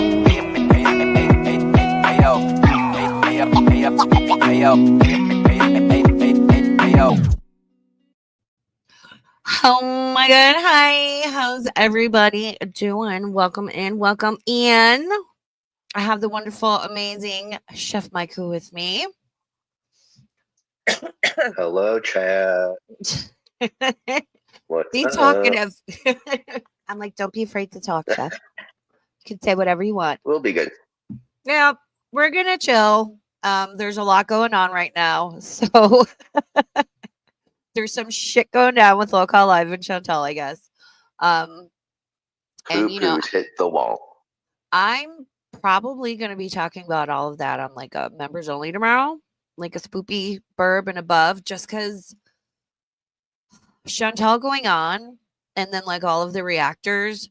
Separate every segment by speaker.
Speaker 1: Oh my god, hi. How's everybody doing? Welcome in, welcome in. I have the wonderful, amazing Chef Maiku with me.
Speaker 2: Hello, chat. What's
Speaker 1: Be
Speaker 2: up?
Speaker 1: talkative. I'm like, don't be afraid to talk, Chef. You can say whatever you want.
Speaker 2: We'll be good.
Speaker 1: Yeah, we're gonna chill. There's a lot going on right now. So there's some shit going down with Local Live and Chantal, I guess. And
Speaker 2: Poo-poos hit the wall.
Speaker 1: I'm probably going to be talking about all of that on like a members only tomorrow, like a spoopy burb and above, just because Chantal going on, and then like all of the reactions,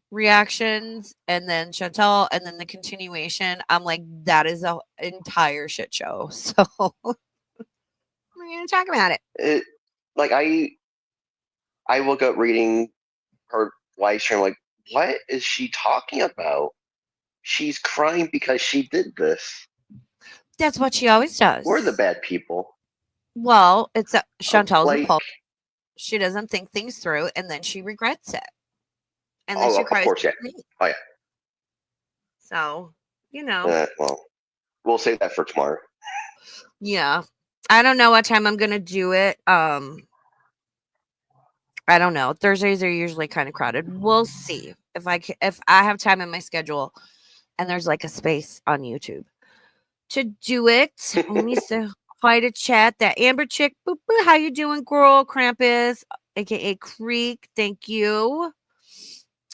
Speaker 1: and then Chantal, and then the continuation. I'm like, that is an entire shit show. So we're going to talk about it.
Speaker 2: I woke up reading her live stream, like, what is she talking about? She's crying because she did this.
Speaker 1: That's what she always does.
Speaker 2: We're the bad people.
Speaker 1: Well, it's Chantal's
Speaker 2: like,
Speaker 1: impulsive. She doesn't think things through, and then she regrets it. And then she cries.
Speaker 2: Of course, yeah. Oh, yeah.
Speaker 1: So, well,
Speaker 2: we'll save that for tomorrow.
Speaker 1: Yeah. I don't know what time I'm going to do it. I don't know. Thursdays are usually kind of crowded. We'll see if I have time in my schedule and there's like a space on YouTube to do it. Let me say hi to chat. That Amber chick. Boop, boop. How you doing, girl? Krampus, aka Creek. Thank you.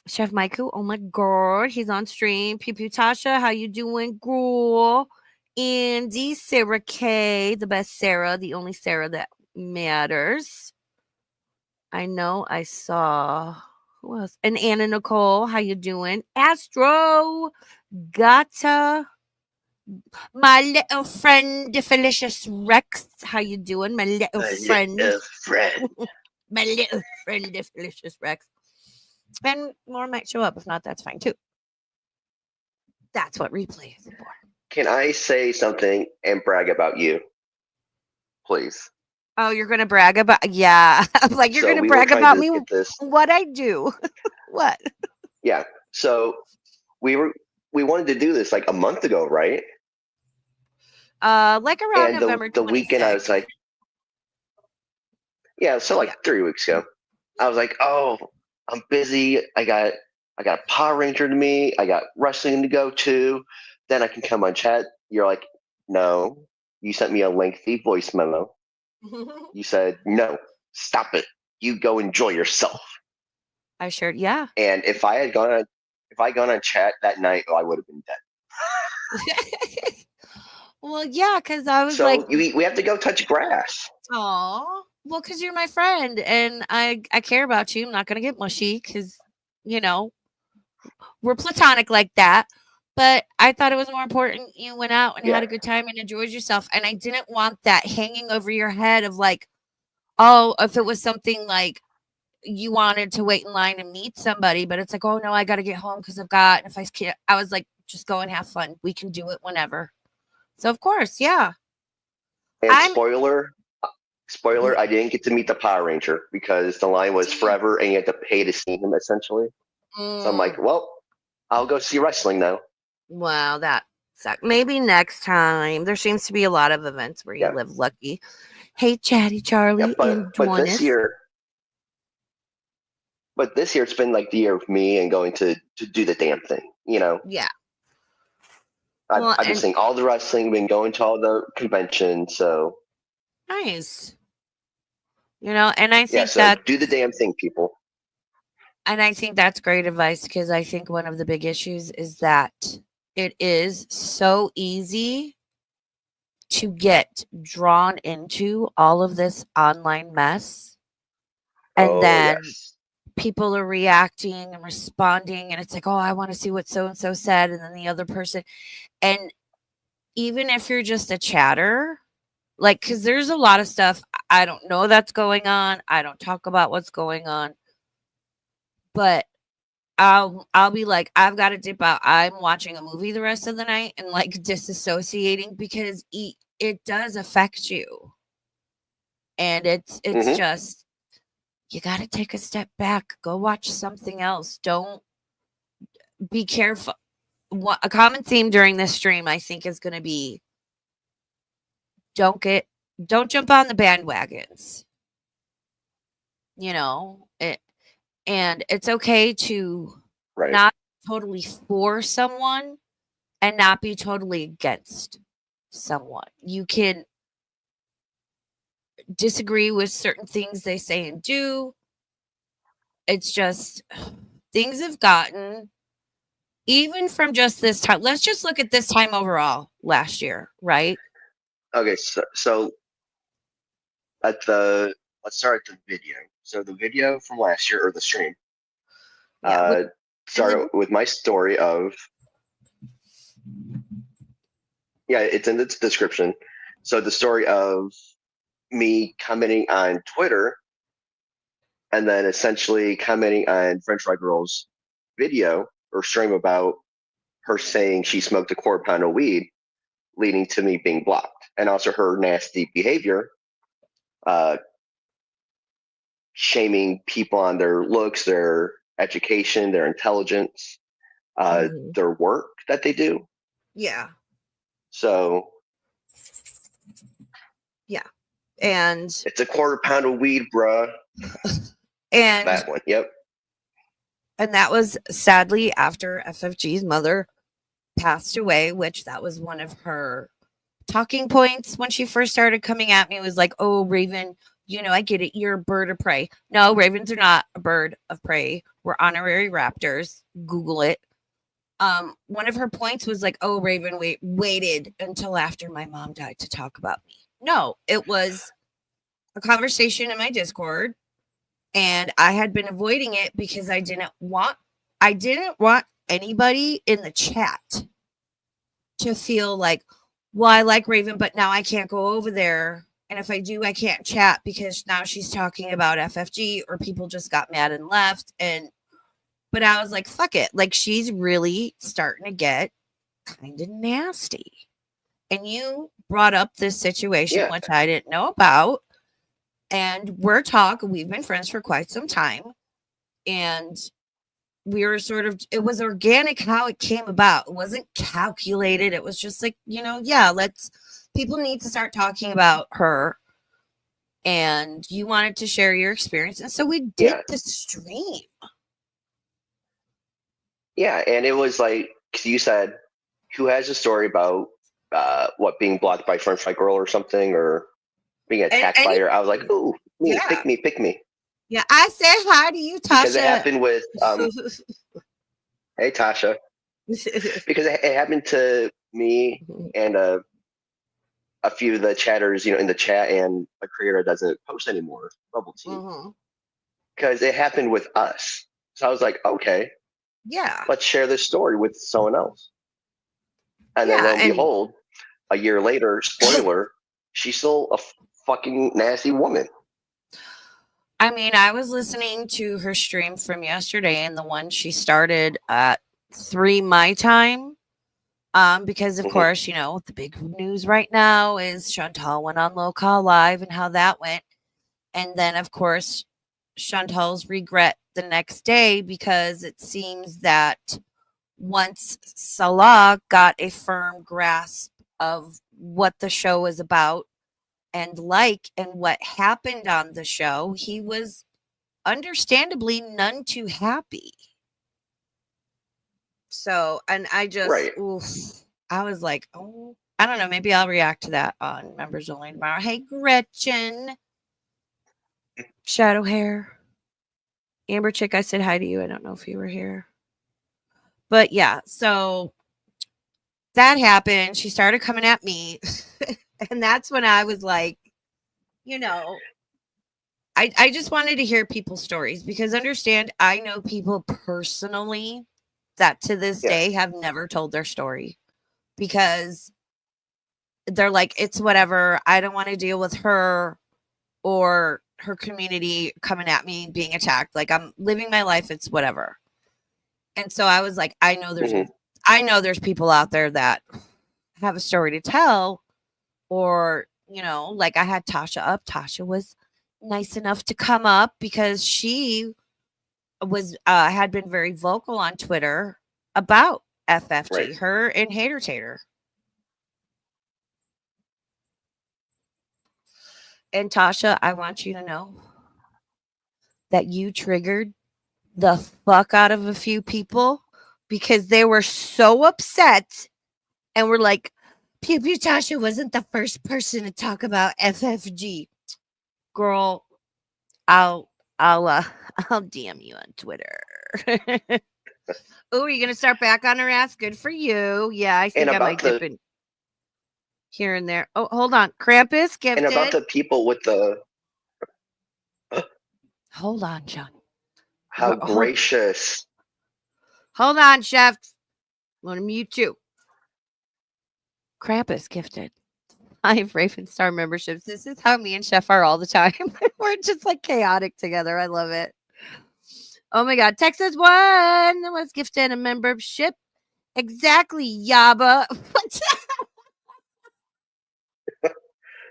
Speaker 1: Chef Maiku. Oh my god, he's on stream. Pew Pew Tasha. How you doing, girl? Andy, Sarah K, the best Sarah, the only Sarah that matters. I know I saw who else? And Anna Nicole, how you doing? Astro, Gata, my little friend, the Felicious Rex. How you doing, my little friend? My little friend, the Felicious Rex. And more might show up. If not, that's fine too. That's what replay is for.
Speaker 2: Can I say something and brag about you? Please.
Speaker 1: Oh, you're going to brag about... Yeah. I'm like, you're going to brag about me? What I do? What?
Speaker 2: Yeah. So we wanted to do this like a month ago, right?
Speaker 1: Like around November 26th.
Speaker 2: The weekend I was like... Yeah, so like 3 weeks ago. I was like, oh, I'm busy. I got a Power Ranger to meet. I got wrestling to go to. Then I can come on chat. You're like, no. You sent me a lengthy voice memo. You said, no, stop it. You go enjoy yourself.
Speaker 1: I sure, yeah.
Speaker 2: And if I had gone on chat that night, I would have been dead.
Speaker 1: Well, yeah, because I was
Speaker 2: like, we have to go touch grass.
Speaker 1: Aw, well, because you're my friend and I care about you. I'm not gonna get mushy because we're platonic like that. But I thought it was more important you went out and had a good time and enjoyed yourself. And I didn't want that hanging over your head of like, oh, if it was something like you wanted to wait in line and meet somebody, but it's like, oh no, I got to get home because if I can't, I was like, just go and have fun. We can do it whenever. So of course, yeah.
Speaker 2: And spoiler, I didn't get to meet the Power Ranger because the line was forever and you had to pay to see him essentially. So I'm like, well, I'll go see wrestling now.
Speaker 1: Wow, that sucks. Maybe next time. There seems to be a lot of events where you live lucky. Hey, Chatty Charlie.
Speaker 2: But this year it's been like the year of me and going to do the damn thing,
Speaker 1: Yeah.
Speaker 2: I've been seeing all the wrestling, been going to all the conventions, so.
Speaker 1: Nice. And I think that.
Speaker 2: Do the damn thing, people.
Speaker 1: And I think that's great advice because I think one of the big issues is that it is so easy to get drawn into all of this online mess. And then people are reacting and responding. And it's like, oh, I want to see what so-and-so said. And then the other person. And even if you're just a chatter, like, because there's a lot of stuff I don't know that's going on. I don't talk about what's going on. But I'll be like, I've got to dip out. I'm watching a movie the rest of the night and like disassociating because it does affect you. And it's
Speaker 2: Hmm.
Speaker 1: just, you got to take a step back, go watch something else. Don't be careful. What a common theme during this stream I think is going to be, don't get don't jump on the bandwagons. You know, and it's okay to
Speaker 2: Right.
Speaker 1: not totally for someone and not be totally against someone. You can disagree with certain things they say and do. It's just things have gotten, even from just this time. Let's just look at this time overall last year, right?
Speaker 2: Okay. So at the let's start at the video. So the video from last year or the stream
Speaker 1: Yeah.
Speaker 2: uh,
Speaker 1: And
Speaker 2: started
Speaker 1: the
Speaker 2: with my story of yeah, it's in the description. So the story of me commenting on Twitter and then essentially commenting on French Fry Girl's video or stream about her saying she smoked a quarter pound of weed, leading to me being blocked, and also her nasty behavior, uh, shaming people on their looks, their education, their intelligence,
Speaker 1: Mhm.
Speaker 2: their work that they do.
Speaker 1: Yeah.
Speaker 2: So
Speaker 1: Yeah. And
Speaker 2: it's a quarter pound of weed, bruh.
Speaker 1: and
Speaker 2: That one. Yep.
Speaker 1: and that was sadly after FFG's mother passed away, which that was one of her talking points when she first started coming at me, was like, "Oh, Raven, I get it. You're a bird of prey." No, ravens are not a bird of prey. We're honorary raptors. Google it. One of her points was like, "Oh, Raven, waited until after my mom died to talk about me." No, it was a conversation in my Discord, and I had been avoiding it because I didn't want anybody in the chat to feel like, well, I like Raven, but now I can't go over there. And if I do, I can't chat because now she's talking about FFG, or people just got mad and left. But I was like, fuck it. Like, she's really starting to get kind of nasty. And you brought up this situation,
Speaker 2: Yeah.
Speaker 1: which I didn't know about. And we've been friends for quite some time. And we were it was organic how it came about. It wasn't calculated. It was just like, yeah, people need to start talking about her. And you wanted to share your experience. And so we did
Speaker 2: Yeah.
Speaker 1: the stream.
Speaker 2: Yeah. And it was like, 'cause you said, who has a story about what being blocked by French Fry Girl or something, or being
Speaker 1: And
Speaker 2: attacked by her? I was like, ooh, me,
Speaker 1: yeah.
Speaker 2: pick me, pick me.
Speaker 1: Yeah. I said hi to you,
Speaker 2: Because it
Speaker 1: Tasha.
Speaker 2: happened with, hey, Tasha. Because it happened to me and a few of the chatters, in the chat, and a creator that doesn't post anymore, Bubble Tea. Because it happened with us. So I was like, okay,
Speaker 1: Yeah.
Speaker 2: let's share this story with someone else. And then
Speaker 1: Yeah.
Speaker 2: lo and
Speaker 1: And
Speaker 2: behold, a year later, spoiler, she's still a fucking nasty woman.
Speaker 1: I mean, I was listening to her stream from yesterday, and the one she started at 3 my time. Because of
Speaker 2: Hmm.
Speaker 1: course, the big news right now is Chantal went on Low Call Live and how that went. And then, of course, Chantal's regret the next day, because it seems that once Salah got a firm grasp of what the show is about and what happened on the show, he was understandably none too happy. So, and I just,
Speaker 2: Right.
Speaker 1: oof, I was like, oh, I don't know. Maybe I'll react to that on Members Only tomorrow. Hey, Gretchen, Shadow Hair, Amber Chick, I said hi to you. I don't know if you were here. But yeah, so that happened. She started coming at me. And that's when I was like, you know, I just wanted to hear people's stories, because understand, I know people personally that to this
Speaker 2: Yeah.
Speaker 1: day have never told their story, because they're like, it's whatever. I don't want to deal with her or her community coming at me being attacked. Like, I'm living my life. It's whatever. And so I was like, I know
Speaker 2: Mhm.
Speaker 1: there's people out there that have a story to tell, or, you know, like I had Tasha up. Tasha was nice enough to come up because she was had been very vocal on Twitter about
Speaker 2: Right.
Speaker 1: FFG, her and Hater Tater. And Tasha, I want you to know that you triggered the fuck out of a few people because they were so upset and were like, Pew Pew Tasha wasn't the first person to talk about FFG. Girl, I'll I'll uh I'll DM you on Twitter. Oh, are you gonna start back on her ass? Good for you. Yeah, I
Speaker 2: And
Speaker 1: think I might dip in here and there. Oh, hold on. Krampus
Speaker 2: about
Speaker 1: gifted.
Speaker 2: the people with the
Speaker 1: Hold on, John.
Speaker 2: how
Speaker 1: Hold,
Speaker 2: gracious.
Speaker 1: hold on, Chef. I'm gonna mute you. Krampus gifted 5 Raven Star memberships. This is how me and Chef are all the time. We're just like chaotic together. I love it. Oh my God. Texas one was gifted a membership. Exactly, Yaba. What's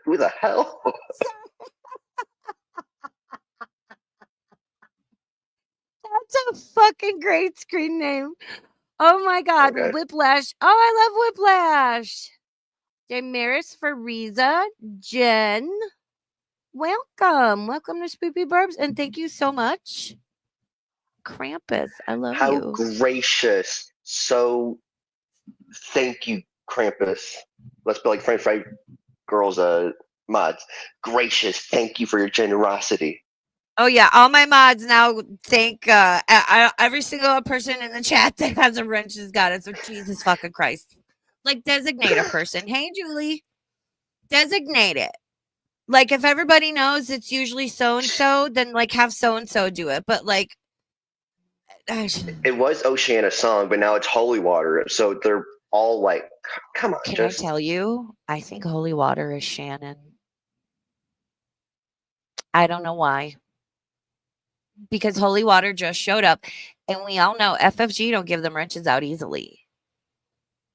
Speaker 2: Who the hell?
Speaker 1: That's a fucking great screen name. Oh my God.
Speaker 2: Okay.
Speaker 1: Whiplash. Oh, I love Whiplash. Damaris Fariza. Jen. Welcome. Welcome to Spoopy Burbs. And thank you so much. Krampus. I love
Speaker 2: How
Speaker 1: you.
Speaker 2: gracious. So thank you, Krampus. Let's be like French Fry Girls mods. Gracious. Thank you for your generosity.
Speaker 1: Oh yeah, all my mods now thank every single person in the chat that has a wrench has got it. So Jesus fucking Christ. Like designate a person. Hey Julie, designate it. Like if everybody knows it's usually so and so, then like have so and so do it. But like
Speaker 2: It was Oceana's song, but now it's Holy Water. So they're all like, come on,
Speaker 1: can I
Speaker 2: just
Speaker 1: tell you? I think Holy Water is Shannon. I don't know why. Because Holy Water just showed up and we all know FFG don't give them wrenches out easily.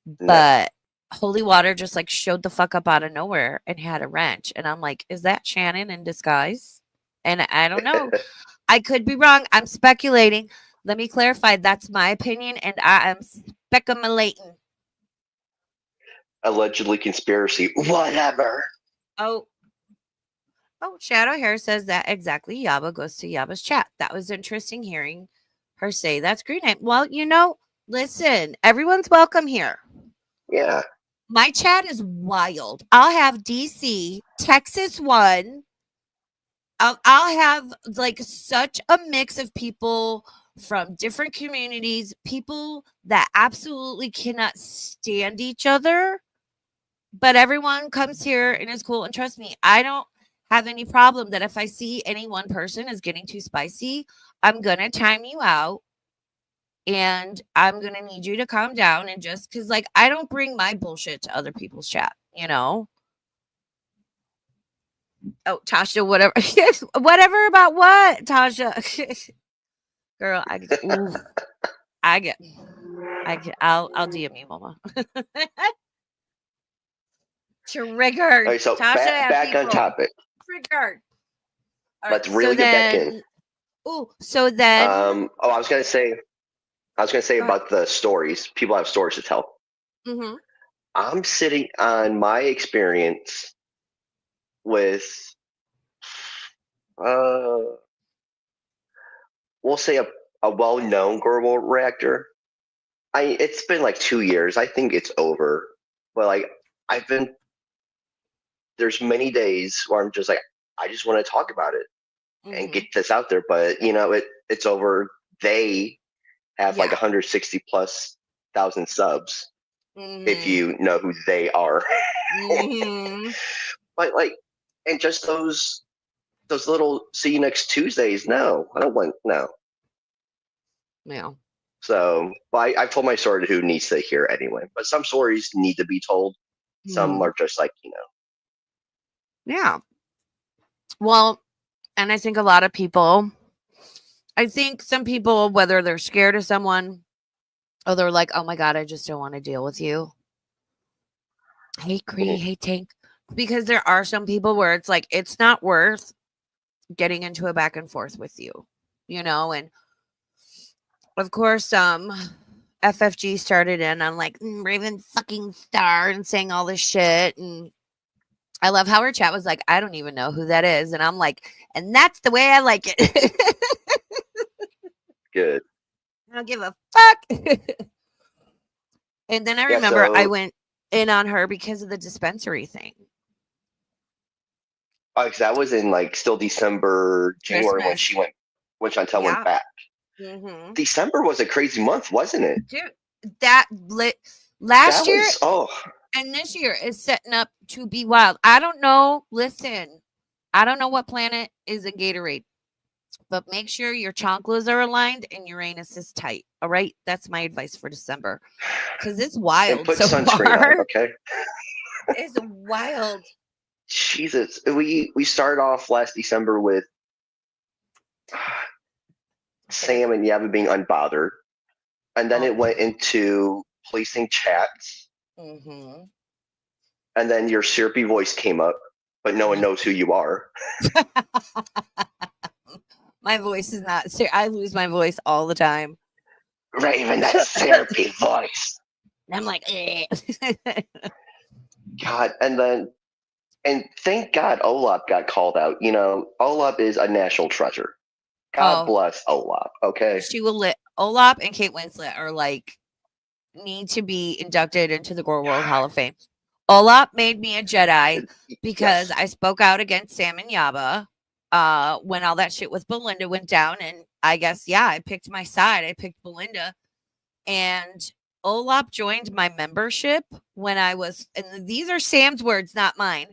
Speaker 2: no.
Speaker 1: But Holy Water just like showed the fuck up out of nowhere and had a wrench. And I'm like, is that Shannon in disguise? And I don't know. I could be wrong. I'm speculating. Let me clarify. That's my opinion, and I am speculating.
Speaker 2: Allegedly conspiracy. Whatever.
Speaker 1: Oh, Shadow Hair says that exactly. Yaba goes to Yaba's chat. That was interesting hearing her say that's green name. Well, you know, listen, everyone's welcome here.
Speaker 2: Yeah.
Speaker 1: My chat is wild. I'll have DC, Texas one. I'll have like such a mix of people from different communities, people that absolutely cannot stand each other, but everyone comes here and is cool. And trust me, I don't have any problem that if I see any one person is getting too spicy, I'm gonna time you out and I'm gonna need you to calm down and just because like I don't bring my bullshit to other people's chat, you know. Oh, Tasha, whatever. Whatever about what, Tasha? Girl, ooh, I get, I'll DM you, mama.
Speaker 2: All
Speaker 1: Triggered.
Speaker 2: right, so
Speaker 1: Tasha and
Speaker 2: back on
Speaker 1: people.
Speaker 2: topic.
Speaker 1: Triggered. All right.
Speaker 2: Let's really get back in.
Speaker 1: So then,
Speaker 2: Oh, I was gonna say
Speaker 1: go ahead.
Speaker 2: about the stories. People have stories to tell.
Speaker 1: Mm-hmm.
Speaker 2: I'm sitting on my experience with uh we'll say a well known global reactor. It's been like 2 years. I think it's over. But like I've been there's many days where I'm just like I just want to talk about it and
Speaker 1: Mm-hmm.
Speaker 2: get this out there. But it's over. They have like
Speaker 1: Yeah.
Speaker 2: 160 plus thousand subs if
Speaker 1: Mm-hmm.
Speaker 2: you know who they are.
Speaker 1: Mm-hmm.
Speaker 2: But like and just those little see you next Tuesdays. No, I don't want no.
Speaker 1: Yeah.
Speaker 2: So, but I've told my story to who needs to hear anyway. But some stories need to be told. Some
Speaker 1: Mm-hmm.
Speaker 2: are just like
Speaker 1: Yeah. Well, and I think a lot of people, I think some people, whether they're scared of someone Oh, they're like, oh my God, I just don't want to deal with you. Hey, Cree,
Speaker 2: Mhm.
Speaker 1: hey, Tank. Because there are some people where it's like, it's not worth getting into a back and forth with you, you know? And of course, FFG started in on like Raven fucking Star and saying all this shit. And I love how her chat was like, I don't even know who that is. And I'm like, and that's the way I like it.
Speaker 2: Good.
Speaker 1: I don't give a fuck. And then I
Speaker 2: Yeah.
Speaker 1: remember I
Speaker 2: So,
Speaker 1: went in on her because of the dispensary thing.
Speaker 2: 'cause that was in like still December, January when
Speaker 1: Christmas.
Speaker 2: she went, when Chantel went
Speaker 1: Yeah.
Speaker 2: back.
Speaker 1: Mm-hmm.
Speaker 2: December was a crazy month, wasn't it?
Speaker 1: Dude, that lit last
Speaker 2: That
Speaker 1: year
Speaker 2: was, oh,
Speaker 1: and this year is setting up to be wild. I don't know. Listen, I don't know what planet is in Gatorade, but make sure your chanclas are aligned and Uranus is tight. All right. That's my advice for December because it's
Speaker 2: and
Speaker 1: wild
Speaker 2: put
Speaker 1: so
Speaker 2: sunscreen on,
Speaker 1: far.
Speaker 2: okay?
Speaker 1: It's wild.
Speaker 2: Jesus, we started off last December with Sam and Yava being unbothered, and then
Speaker 1: Oh.
Speaker 2: it went into placing chats,
Speaker 1: Mm-hmm.
Speaker 2: and then your syrupy voice came up, but no one knows who you are.
Speaker 1: My voice is not. I lose my voice all the time.
Speaker 2: Raven, that syrupy voice.
Speaker 1: I'm like, eh.
Speaker 2: God, and thank God Olaf got called out. You know, Olaf is a national treasure. God
Speaker 1: Oh,
Speaker 2: bless Olaf. Okay.
Speaker 1: she will lit. Olaf and Kate Winslet are like need to be inducted into the Gore World Hall of Fame. Olaf made me a Jedi because
Speaker 2: Yes.
Speaker 1: I spoke out against Sam and Yaba when all that shit with Belinda went down. And I guess, yeah, I picked my side. I picked Belinda. And Olaf joined my membership when I was, and these are Sam's words, not mine.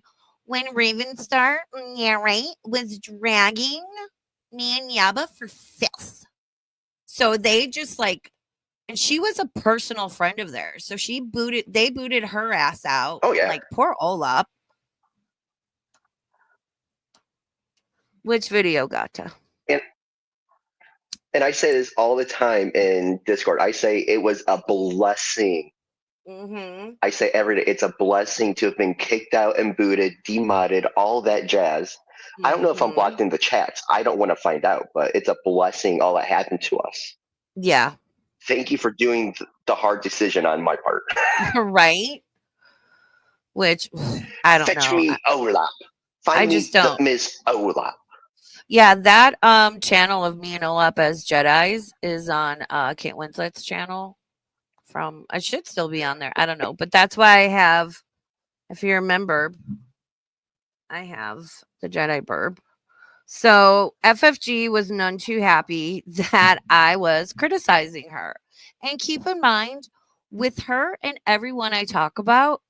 Speaker 1: When Ravenstar, yeah, right, was dragging me and Yaba for filth. So they just like, and she was a personal friend of theirs. So they booted her ass out.
Speaker 2: Oh
Speaker 1: And
Speaker 2: yeah.
Speaker 1: like, poor Olaf. Which video got to?
Speaker 2: And and I say this all the time in Discord. I say it was a blessing.
Speaker 1: Mm-hmm.
Speaker 2: I say every day, it's a blessing to have been kicked out and booted, demodded, all that jazz. I don't know if I'm
Speaker 1: Mm-hmm.
Speaker 2: blocked in the chats. I don't want to find out, but it's a blessing all that happened to us.
Speaker 1: Yeah.
Speaker 2: Thank you for doing the hard decision on my part.
Speaker 1: Right. Which I don't
Speaker 2: Fetch
Speaker 1: know.
Speaker 2: me Olaf.
Speaker 1: I
Speaker 2: Find
Speaker 1: just
Speaker 2: me the
Speaker 1: don't.
Speaker 2: Miss Olaf.
Speaker 1: Yeah, that channel of me and Olaf as Jedi's is on Kate Winslet's channel. From I should still be on there. I don't know, but that's why I have. If you remember, I have the Jedi Burb. So FFG was none too happy that I was criticizing her. And keep in mind, with her and everyone I talk about,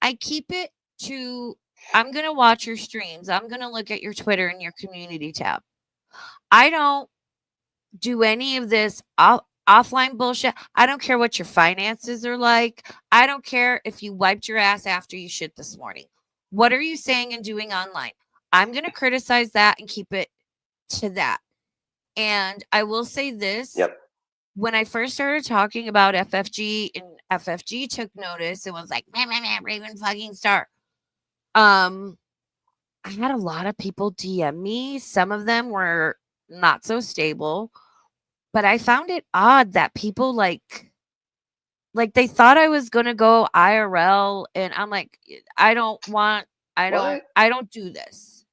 Speaker 1: I keep it to I'm going to watch your streams. I'm going to look at your Twitter and your community tab. I don't do any of this offline bullshit. I don't care what your finances are like. I don't care if you wiped your ass after you shit this morning. What are you saying and doing online? I'm going to criticize that and keep it to that. And I will say this
Speaker 2: Yep.
Speaker 1: when I first started talking about FFG and FFG took notice and was like, man, Raven fucking Star. Um, I had a lot of people DM me. Some of them were not so stable, but I found it odd that people like they thought I was gonna go IRL, and I'm like, I don't want,
Speaker 2: What?
Speaker 1: I don't do this.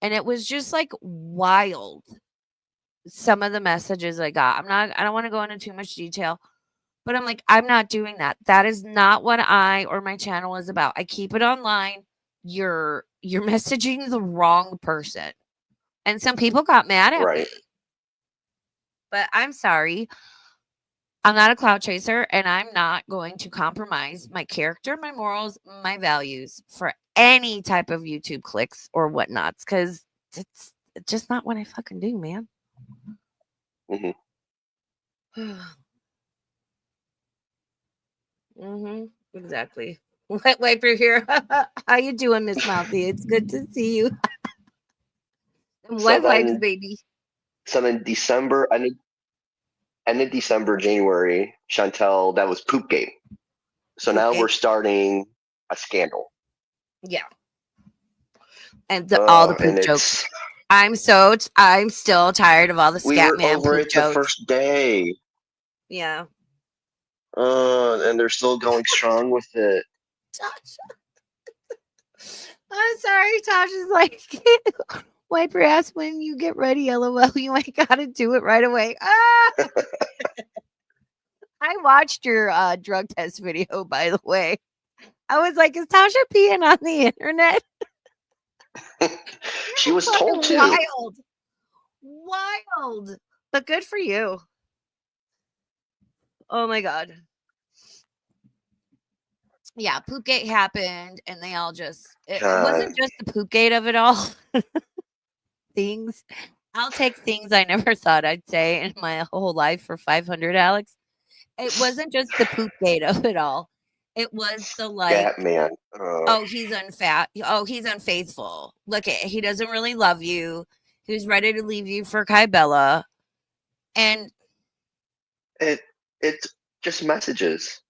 Speaker 1: And it was just like wild. Some of the messages I got. I don't want to go into too much detail, but I'm like, I'm not doing that. That is not what I or my channel is about. I keep it online. You're messaging the wrong person. And some people got mad at me.
Speaker 2: Right.
Speaker 1: But I'm sorry. I'm not a cloud chaser and I'm not going to compromise my character, my morals, my values for any type of YouTube clicks or whatnots because it's just not what I fucking do, man.
Speaker 2: Hmm.
Speaker 1: Mm-hmm. Exactly. Wet wiper here. How you doing, Miss Mouthy? It's good to see you.
Speaker 2: So
Speaker 1: Wet wipes,
Speaker 2: then,
Speaker 1: baby.
Speaker 2: so then December, end of December, January, Chantel, that was Poopgate. So now we're
Speaker 1: Poopgate.
Speaker 2: starting a scandal.
Speaker 1: Yeah. And all the poop
Speaker 2: And
Speaker 1: jokes. I'm still tired of all the
Speaker 2: we
Speaker 1: scat
Speaker 2: were
Speaker 1: man
Speaker 2: over
Speaker 1: poop
Speaker 2: it the
Speaker 1: jokes.
Speaker 2: first day.
Speaker 1: Yeah.
Speaker 2: And they're still going strong with it.
Speaker 1: Tasha. I'm sorry, Tasha's like, wipe your ass when you get ready, LOL. You ain't gotta do it right away. Ah! I watched your drug test video, by the way. I was like, is Tasha peeing on the internet?
Speaker 2: She was
Speaker 1: Fucking
Speaker 2: told to.
Speaker 1: wild. Wild. But good for you. Oh my God. Yeah, Poopgate happened and they all just, it wasn't just the Poopgate of it all. Things. I'll take things I never thought I'd say in my whole life for 500, Alex. It wasn't just the Poopgate of it all. It was the like,
Speaker 2: Batman.
Speaker 1: oh, he's he's unfaithful. Look at, he doesn't really love you. He was ready to leave you for Kybella. And
Speaker 2: it's just messages.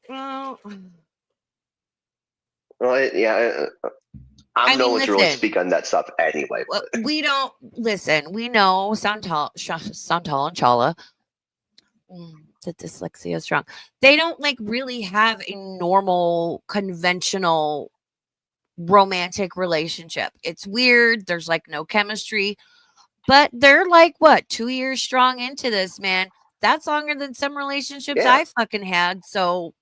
Speaker 1: well,
Speaker 2: Yeah. I'm no one to really speak on that stuff anyway.
Speaker 1: We don't listen. We know Santal and Chala. The dyslexia is strong. They don't like really have a normal, conventional romantic relationship. It's weird. There's like no chemistry, but they're like what 2 years strong into this, man. That's longer than some relationships I fucking had. So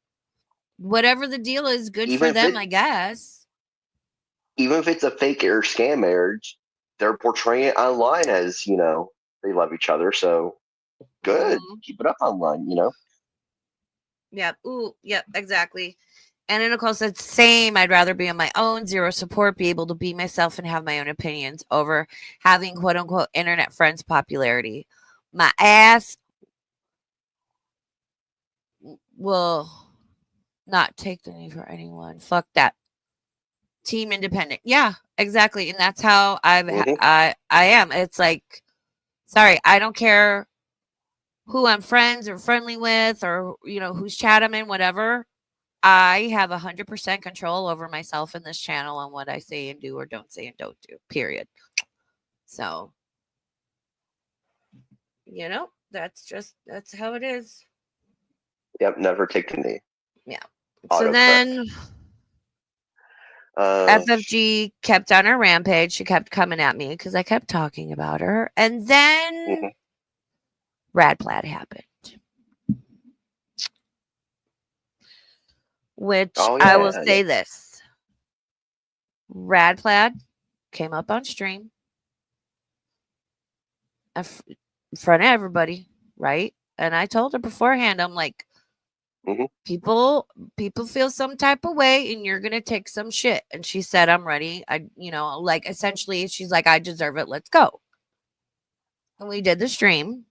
Speaker 1: whatever the deal is, good for them, I guess.
Speaker 2: Even if it's a fake or scam marriage, they're portraying it online as, they love each other. So good. Keep it up online,
Speaker 1: Yep. Ooh, yep, exactly. And then Nicole said, same. I'd rather be on my own, zero support, be able to be myself and have my own opinions over having quote unquote internet friends popularity. My ass will not take the knee for anyone. Fuck that. Team independent. Yeah, exactly. And that's how I am. It's like, sorry, I don't care who I'm friends or friendly with or, whose chat I'm in, whatever. I have 100% control over myself in this channel on what I say and do or don't say and don't do, period. So, that's how it is.
Speaker 2: Yep, never take the knee.
Speaker 1: Yeah. So then FFG kept on her rampage. She kept coming at me because I kept talking about her. And then Rad Plaid happened. Which I will say this. Rad Plaid came up on stream in front of everybody, right? And I told her beforehand, I'm like, people feel some type of way and you're gonna take some shit. And she said, I'm ready. Like essentially she's like, I deserve it. Let's go. And we did the stream.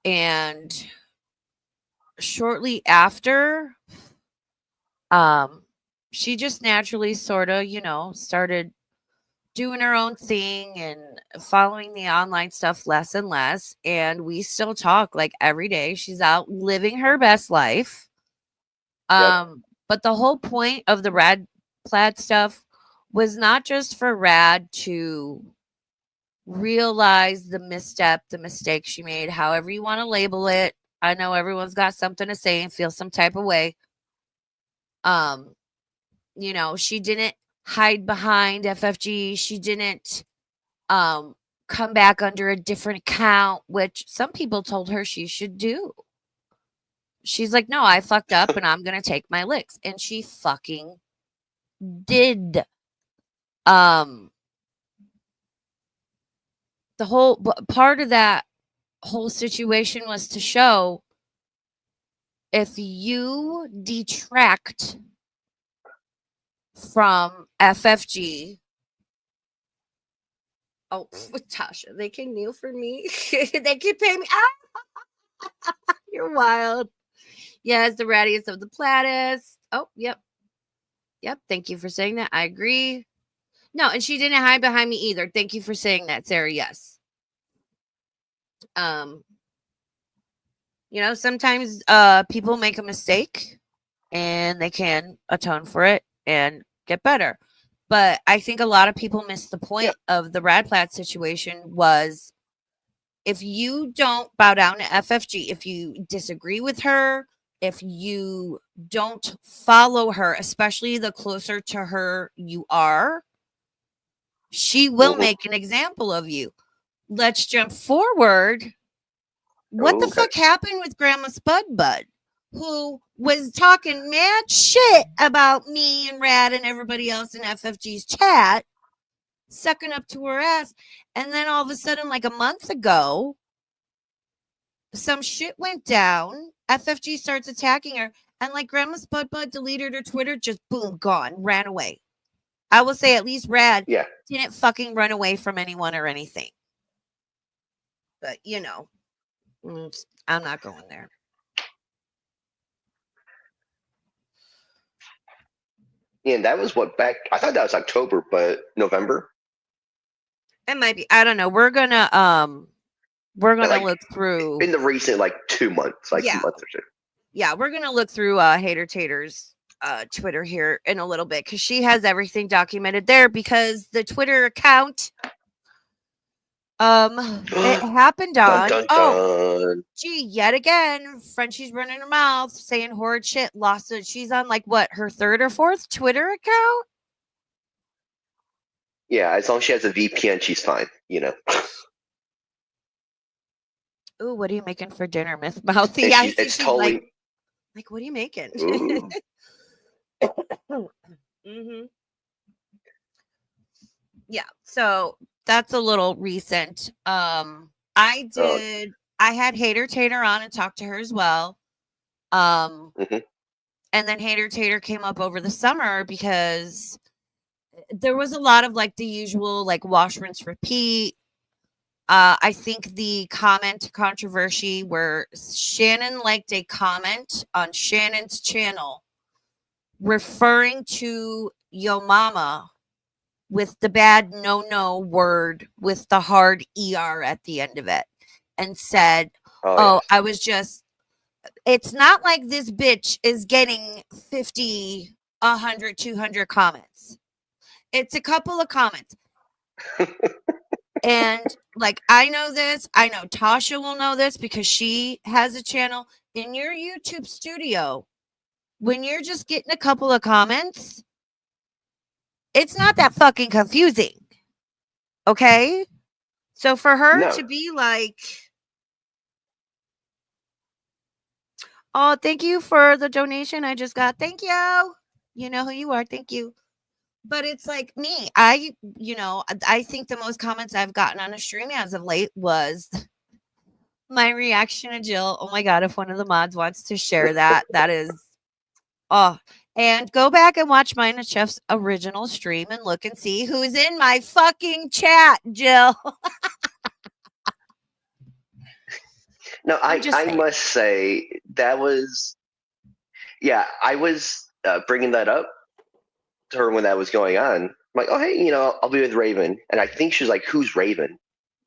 Speaker 1: And shortly after, she just naturally sort of, started doing her own thing and following the online stuff less and less. And we still talk like every day. She's out living her best life. But the whole point of the Rad Plaid stuff was not just for Rad to realize the misstep, the mistake she made, however you want to label it. I know everyone's got something to say and feel some type of way. She didn't hide behind FFG. She didn't come back under a different account, which some people told her she should do. She's like, no, I fucked up and I'm going to take my licks. And she fucking did. The whole part of that whole situation was to show if you detract from FFG. Oh, Tasha, they can kneel for me. They can pay me. Ah! You're wild. Yes, the rattiest of the plattest. Oh, yep. Yep. Thank you for saying that. I agree. No, and she didn't hide behind me either. Thank you for saying that, Sarah. Yes. You know, sometimes people make a mistake and they can atone for it and get better. But I think a lot of people miss the
Speaker 2: Yeah.
Speaker 1: point of the Rad Platt situation was if you don't bow down to FFG, if you disagree with her, if you don't follow her, especially the closer to her you are, she will
Speaker 2: Hmm.
Speaker 1: make an example of you. Let's jump forward. What the
Speaker 2: Oh, okay.
Speaker 1: fuck happened with Grandma Spud Bud, who was talking mad shit about me and Rad and everybody else in FFG's chat, sucking up to her ass. And then all of a sudden, like a month ago, some shit went down. FFG starts attacking her. And like Grandma Spud Bud deleted her Twitter, just boom, gone, ran away. I will say at least Rad
Speaker 2: Yeah.
Speaker 1: didn't fucking run away from anyone or anything. But, you know, I'm not going there.
Speaker 2: Yeah, and that was what back. I thought that was October, but November.
Speaker 1: It might be. I don't know. We're
Speaker 2: Yeah,
Speaker 1: gonna
Speaker 2: like
Speaker 1: look through.
Speaker 2: in the recent like 2 months, like
Speaker 1: Yeah,
Speaker 2: month or two.
Speaker 1: yeah, we're gonna look through Hater Tater's Twitter here in a little bit because she has everything documented there because the Twitter account it happened
Speaker 2: Dun
Speaker 1: on
Speaker 2: dun dun.
Speaker 1: gee, yet again, Frenchie's running her mouth saying horrid shit. Lost it. She's on like what, her third or fourth Twitter account?
Speaker 2: Yeah, as long as she has a VPN, she's fine. You know,
Speaker 1: Ooh, what are you making for dinner, Myth Mouthy?
Speaker 2: and
Speaker 1: Yeah, I
Speaker 2: she
Speaker 1: see
Speaker 2: it's
Speaker 1: she's like,
Speaker 2: totally.
Speaker 1: what are you making?
Speaker 2: Ooh.
Speaker 1: hmm Yeah, so that's a little recent.
Speaker 2: Oh.
Speaker 1: I had Hater Tater on and talked to her as well. Um,
Speaker 2: Hmm.
Speaker 1: and then Hater Tater came up over the summer because there was a lot of like the usual like wash, rinse, repeat. I think the comment controversy where Shannon liked a comment on Shannon's channel referring to Yo Mama with the bad no word with the hard ER at the end of it and said,
Speaker 2: Oh
Speaker 1: oh,
Speaker 2: yes.
Speaker 1: I was just, it's not like this bitch is getting 50, 100, 200 comments. It's a couple of comments. And like, I know this, I know Tasha will know this because she has a channel in your YouTube studio. When you're just getting a couple of comments, it's not that fucking confusing. Okay. So for her
Speaker 2: No.
Speaker 1: to be like, oh, thank you for the donation I just got. Thank you. You know who you are. Thank you. But it's like me. I think the most comments I've gotten on a stream as of late was my reaction to Jill. Oh my God. If one of the mods wants to share that, that is, oh, and go back and watch mine and Chef's original stream and look and see who's in my fucking chat, Jill.
Speaker 2: No,
Speaker 1: I'm
Speaker 2: I
Speaker 1: just
Speaker 2: I
Speaker 1: saying.
Speaker 2: must say that was, yeah, I was bringing that up to her when that was going on. I'm like, oh hey, I'll be with Raven, and I think she's like, who's Raven?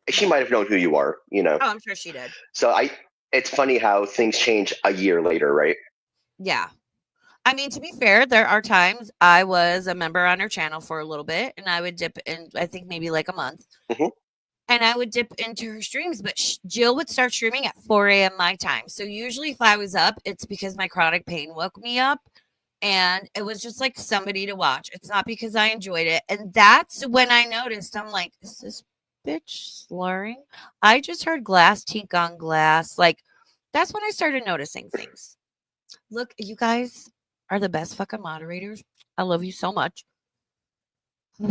Speaker 2: She might have known who you are,
Speaker 1: Oh, I'm sure she did.
Speaker 2: So it's funny how things change a year later, right?
Speaker 1: Yeah. I mean, to be fair, there are times I was a member on her channel for a little bit and I would dip in, I think maybe like a month,
Speaker 2: Hmm.
Speaker 1: and I would dip into her streams. But Jill would start streaming at 4 a.m. my time. So usually if I was up, it's because my chronic pain woke me up and it was just like somebody to watch. It's not because I enjoyed it. And that's when I noticed, I'm like, is this bitch slurring? I just heard glass tink on glass. Like, that's when I started noticing things. Look, you guys are the best fucking moderators. I love you so much.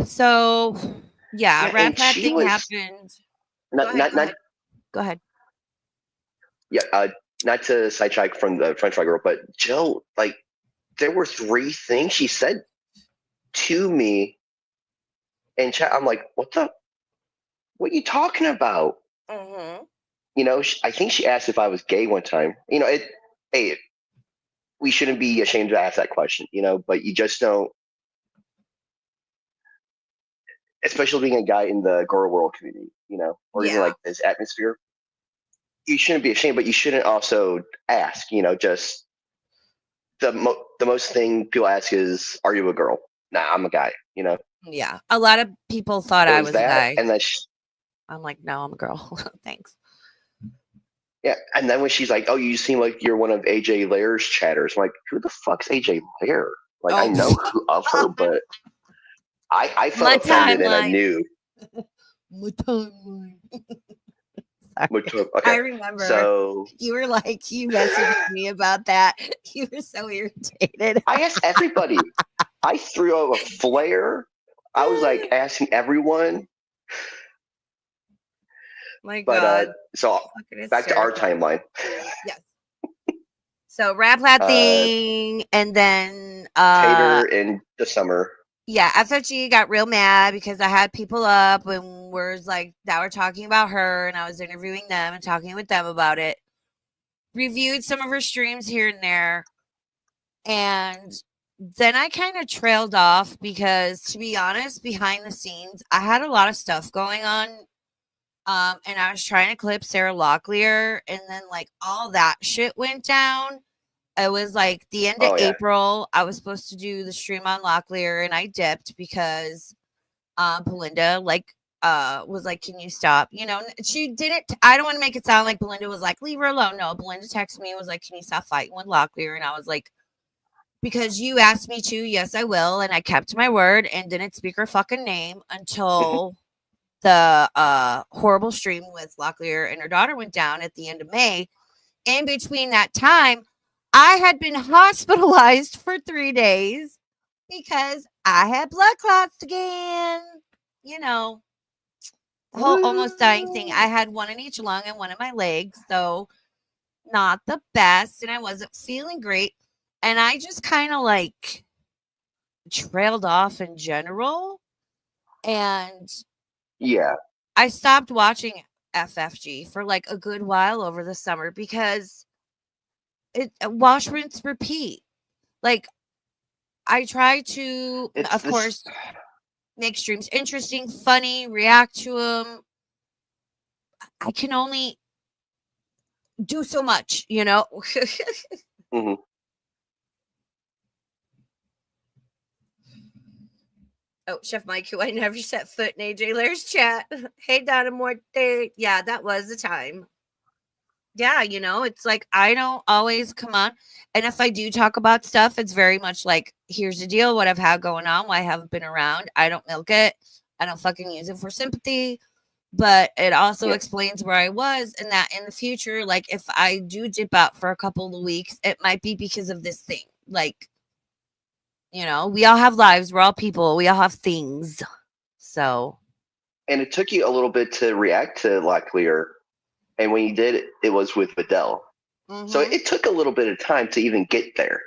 Speaker 1: So, yeah,
Speaker 2: Yeah,
Speaker 1: Rat
Speaker 2: and
Speaker 1: Plat
Speaker 2: she
Speaker 1: thing
Speaker 2: was
Speaker 1: happened. Go
Speaker 2: not
Speaker 1: ahead,
Speaker 2: not
Speaker 1: go
Speaker 2: not
Speaker 1: ahead, go ahead.
Speaker 2: yeah, not to sidetrack from the French fry girl, but Jill, like, there were three things she said to me in chat. I'm like, what are you talking about?
Speaker 1: Mm-hmm.
Speaker 2: I think she asked if I was gay one time. Hey, we shouldn't be ashamed to ask that question, but you just don't, especially being a guy in the girl world community, or even
Speaker 1: Yeah,
Speaker 2: like this atmosphere. you shouldn't be ashamed, but you shouldn't also ask. Just the most thing people ask is, "Are you a girl?" Nah, I'm a guy.
Speaker 1: Yeah. A lot of people thought
Speaker 2: It
Speaker 1: I
Speaker 2: was
Speaker 1: was a
Speaker 2: that,
Speaker 1: guy.
Speaker 2: and then
Speaker 1: I'm like, no, I'm a girl. Thanks.
Speaker 2: yeah, and then when she's like, "Oh, you seem like you're one of AJ Lair's chatters," I'm like, "Who the fuck's AJ Lair?" Like, I
Speaker 1: Oh,
Speaker 2: know of her, but I felt
Speaker 1: my
Speaker 2: offended, and I
Speaker 1: timeline.
Speaker 2: knew.
Speaker 1: My timeline. Sorry. I
Speaker 2: Okay,
Speaker 1: remember
Speaker 2: so
Speaker 1: you were like, you messaged me about that. You were so irritated.
Speaker 2: I asked everybody. I threw out a flare. I was like asking everyone,
Speaker 1: My
Speaker 2: but
Speaker 1: God.
Speaker 2: so
Speaker 1: Fucking
Speaker 2: back to our
Speaker 1: hysterical.
Speaker 2: timeline.
Speaker 1: Yes. So rap lab
Speaker 2: Uh,
Speaker 1: thing, and then
Speaker 2: Tater in the summer.
Speaker 1: yeah, FFG got real mad because I had people up and was like that were talking about her, and I was interviewing them and talking with them about it. Reviewed some of her streams here and there, and then I kind of trailed off because, to be honest, behind the scenes, I had a lot of stuff going on. And I was trying to clip Sarah Locklear, and then like all that shit went down. It was like the end of
Speaker 2: Oh yeah.
Speaker 1: April. I was supposed to do the stream on Locklear, and I dipped because Belinda was like, "Can you stop?" She didn't. I don't want to make it sound like Belinda was like, "Leave her alone." No, Belinda texted me and was like, "Can you stop fighting with Locklear?" And I was like, "Because you asked me to, yes, I will." And I kept my word and didn't speak her fucking name until the horrible stream with Locklear and her daughter went down at the end of May. In between that time, I had been hospitalized for 3 days because I had blood clots again. You know, the whole almost dying thing. I had one in each lung and one in my legs. So, not the best. And I wasn't feeling great. And I just kind of like trailed off in general. And
Speaker 2: Yeah.
Speaker 1: I stopped watching FFG for like a good while over the summer because it wash, rinse, repeat. Like I try to,
Speaker 2: It's
Speaker 1: of
Speaker 2: this.
Speaker 1: course, make streams interesting, funny, react to them. I can only do so much.
Speaker 2: Mhm.
Speaker 1: Oh, Chefmaiku, I never set foot in AJ Lair's chat. Hey, Donna Morte. Yeah, that was the time. Yeah, it's like I don't always come on. And if I do talk about stuff, it's very much like, here's the deal, what I've had going on, why I haven't been around. I don't milk it. I don't fucking use it for sympathy. But it also
Speaker 2: Yeah.
Speaker 1: explains where I was, and that in the future, like if I do dip out for a couple of weeks, it might be because of this thing. Like, we all have lives, we're all people, we all have things. So
Speaker 2: And it took you a little bit to react to Locklear, and when you did, it was with Vidal. So
Speaker 1: mm-hmm.
Speaker 2: it took a little bit of time to even get there.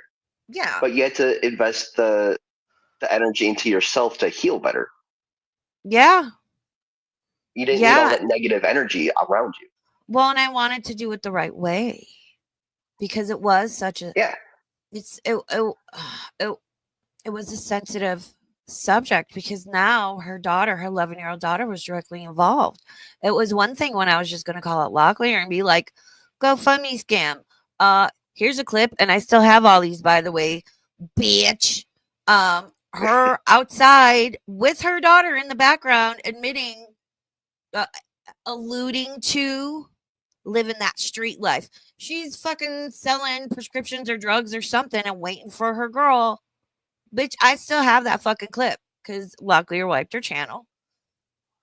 Speaker 1: Yeah.
Speaker 2: But you had to invest the energy into yourself to heal better.
Speaker 1: Yeah.
Speaker 2: You didn't need all
Speaker 1: Yeah.
Speaker 2: that negative energy around you.
Speaker 1: Well, and I wanted to do it the right way because it was such a
Speaker 2: Yeah.
Speaker 1: it, it was a sensitive subject because now her daughter, her 11-year-old daughter, was directly involved. It was one thing when I was just going to call it Locklear and be like, GoFundMe scam. Here's a clip, and I still have all these, by the way, bitch. Her outside with her daughter in the background, admitting, uh, alluding to living that street life. She's fucking selling prescriptions or drugs or something and waiting for her girl. Bitch, I still have that fucking clip because Locklear wiped her channel.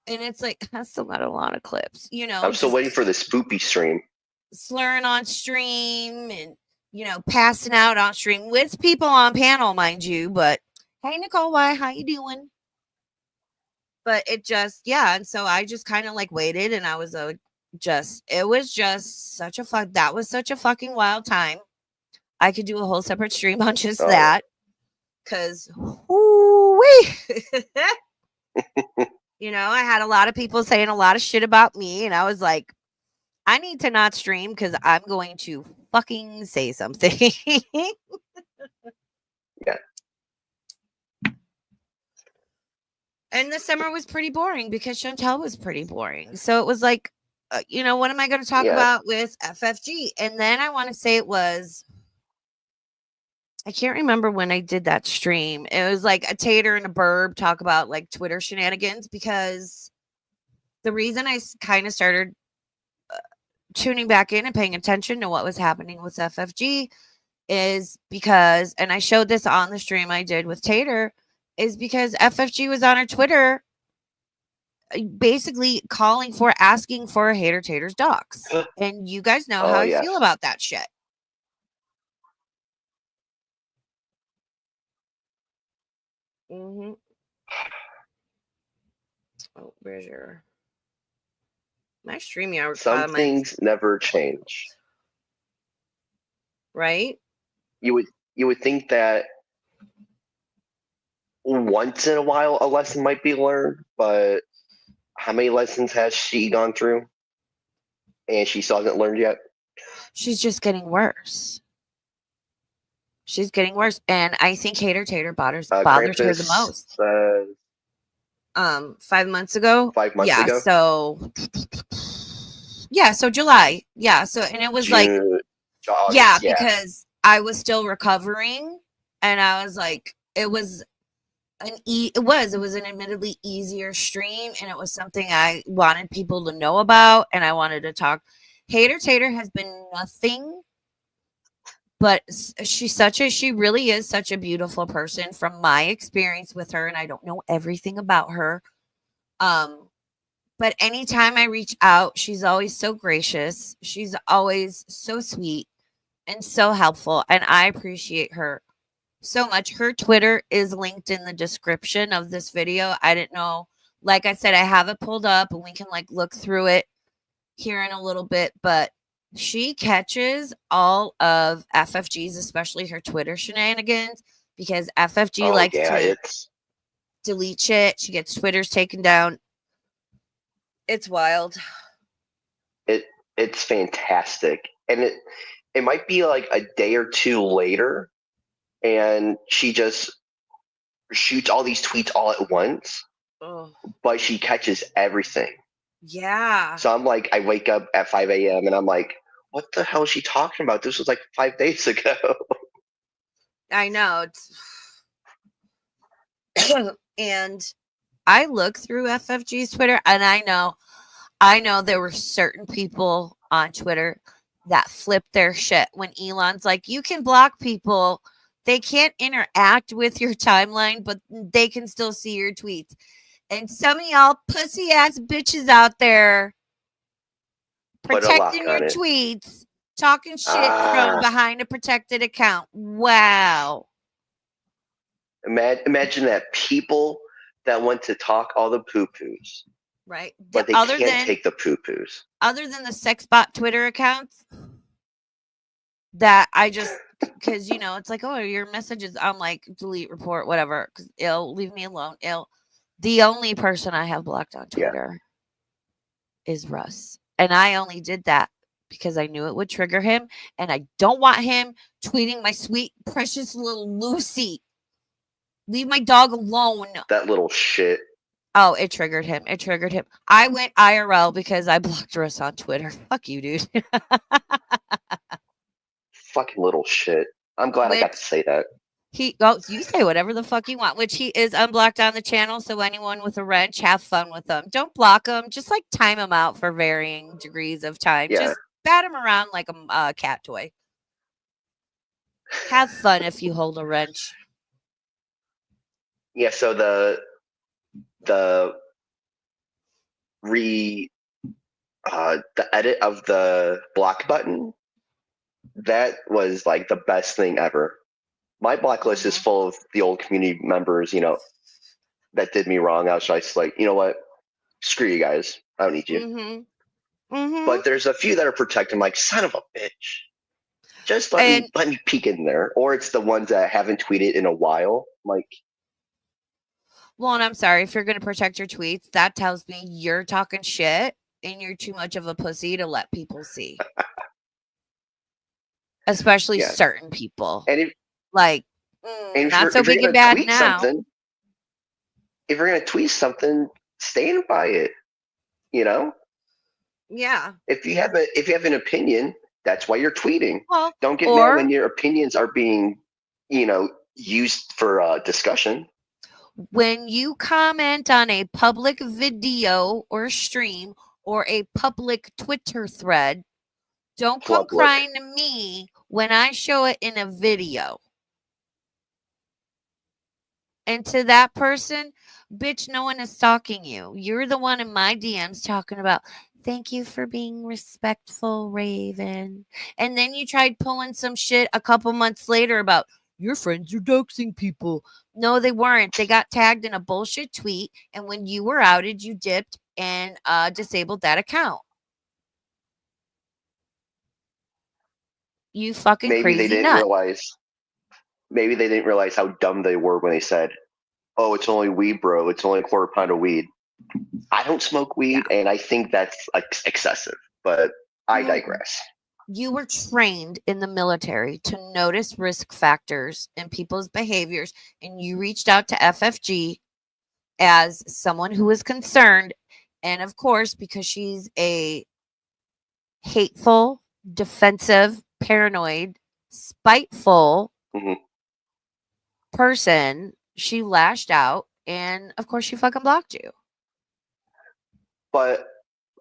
Speaker 1: And it's like, I still got a lot of clips,
Speaker 2: I'm still
Speaker 1: just
Speaker 2: waiting for the spoopy stream.
Speaker 1: slurring on stream and, passing out on stream with people on panel, mind you. But hey, Nicole, why? How you doing? But it just, yeah. And so I just kind of like waited, and I was it was just that was such a fucking wild time. I could do a whole separate stream on just
Speaker 2: Oh
Speaker 1: that. Cause I had a lot of people saying a lot of shit about me, and I was like, I need to not stream because I'm going to fucking say something.
Speaker 2: yeah.
Speaker 1: And the summer was pretty boring because Chantel was pretty boring. So it was like what am I going to talk
Speaker 2: Yeah.
Speaker 1: about with FFG? And then I want to say I can't remember when I did that stream. It was like a tater and a burb talk about like Twitter shenanigans, because the reason I kind of started tuning back in and paying attention to what was happening with FFG is because, and I showed this on the stream I did with Tater, is because FFG was on her Twitter basically asking for Hater Tater's docs. And you guys know how
Speaker 2: Oh,
Speaker 1: I feel
Speaker 2: yes.
Speaker 1: about that shit. Mm-hmm. Oh, where's my StreamYard?
Speaker 2: Some things never change.
Speaker 1: Right?
Speaker 2: You would think that once in a while a lesson might be learned, but how many lessons has she gone through and she still hasn't learned yet?
Speaker 1: She's just getting worse. She's getting worse, and I think Hater Tater bothers her the most.
Speaker 2: Says
Speaker 1: 5 months ago.
Speaker 2: 5 months
Speaker 1: Yeah,
Speaker 2: ago.
Speaker 1: So July. Yeah, so and it was
Speaker 2: June,
Speaker 1: like
Speaker 2: August,
Speaker 1: because I was still recovering, and I was like, it was an admittedly easier stream, and it was something I wanted people to know about, and I wanted to talk. Hater Tater has been nothing, but she really is such a beautiful person from my experience with her, and I don't know everything about her. But anytime I reach out, she's always so gracious. She's always so sweet and so helpful, and I appreciate her so much. Her Twitter is linked in the description of this video. I didn't know. Like I said, I have it pulled up and we can like look through it here in a little bit, but she catches all of FFG's, especially her Twitter shenanigans, because FFG likes to delete shit. She gets Twitters taken down. It's wild.
Speaker 2: It's fantastic. And it might be like a day or two later and she just shoots all these tweets all at once.
Speaker 1: Oh.
Speaker 2: But she catches everything.
Speaker 1: Yeah.
Speaker 2: So I'm like, I wake up at 5 a.m. and I'm like, what the hell is she talking about? This was like 5 days ago.
Speaker 1: I know. And I look through FFG's Twitter, and I know there were certain people on Twitter that flipped their shit when Elon's like, you can block people. They can't interact with your timeline, but they can still see your tweets. And some of y'all pussy ass bitches out there protecting your tweets, talking shit from behind a protected account. Wow.
Speaker 2: Imagine that people that want to talk all the poo-poos.
Speaker 1: Right.
Speaker 2: But they can't take the poo-poos.
Speaker 1: Other than the sex bot Twitter accounts that I just, because, it's like, oh, your messages, I'm like, delete, report, whatever, because it'll leave me alone. The only person I have blocked on Twitter is Russ. And I only did that because I knew it would trigger him. And I don't want him tweeting my sweet, precious little Lucy. Leave my dog alone.
Speaker 2: That little shit.
Speaker 1: Oh, it triggered him. I went IRL because I blocked Russ on Twitter. Fuck you, dude.
Speaker 2: Fucking little shit. I'm glad I got to say that.
Speaker 1: You say whatever the fuck you want, which he is unblocked on the channel. So anyone with a wrench, have fun with them. Don't block them. Just like time them out for varying degrees of time.
Speaker 2: Yeah.
Speaker 1: Just bat him around like a cat toy. Have fun if you hold a wrench.
Speaker 2: Yeah. So the edit of the block button, that was like the best thing ever. My blacklist is full of the old community members, that did me wrong. I was just like, you know what? Screw you guys. I don't need you. But there's a few that are protected. I'm like, son of a bitch. Just let me peek in there. Or it's the ones that haven't tweeted in a while. Like,
Speaker 1: well, and I'm sorry, if you're going to protect your tweets, that tells me you're talking shit and you're too much of a pussy to let people see. Especially certain people.
Speaker 2: And
Speaker 1: not so big and bad now.
Speaker 2: If you're going to tweet something, stand by it.
Speaker 1: Yeah.
Speaker 2: If you have an opinion, that's why you're tweeting.
Speaker 1: Well,
Speaker 2: Don't get mad when
Speaker 1: or
Speaker 2: your opinions are being, used for discussion.
Speaker 1: when you comment on a public video or stream or a public Twitter thread, don't come
Speaker 2: Public.
Speaker 1: crying to me when I show it in a video. And to that person, bitch, no one is stalking you. You're the one in my DMs talking about, thank you for being respectful, Raven. And then you tried pulling some shit a couple months later about your friends are doxing people. No, they weren't. They got tagged in a bullshit tweet. And when you were outed, you dipped and disabled that account. You fucking
Speaker 2: Maybe they
Speaker 1: crazy
Speaker 2: didn't
Speaker 1: nut.
Speaker 2: realize. Maybe they didn't realize how dumb they were when they said, "Oh, it's only weed, bro. It's only a quarter pound of weed." I don't smoke
Speaker 1: Yeah.
Speaker 2: weed, and I think that's excessive. But I
Speaker 1: You
Speaker 2: digress.
Speaker 1: you were trained in the military to notice risk factors in people's behaviors, and you reached out to FFG as someone who was concerned. And of course, because she's a hateful, defensive, paranoid, spiteful
Speaker 2: Hmm.
Speaker 1: person, she lashed out. And of course, she fucking blocked you.
Speaker 2: But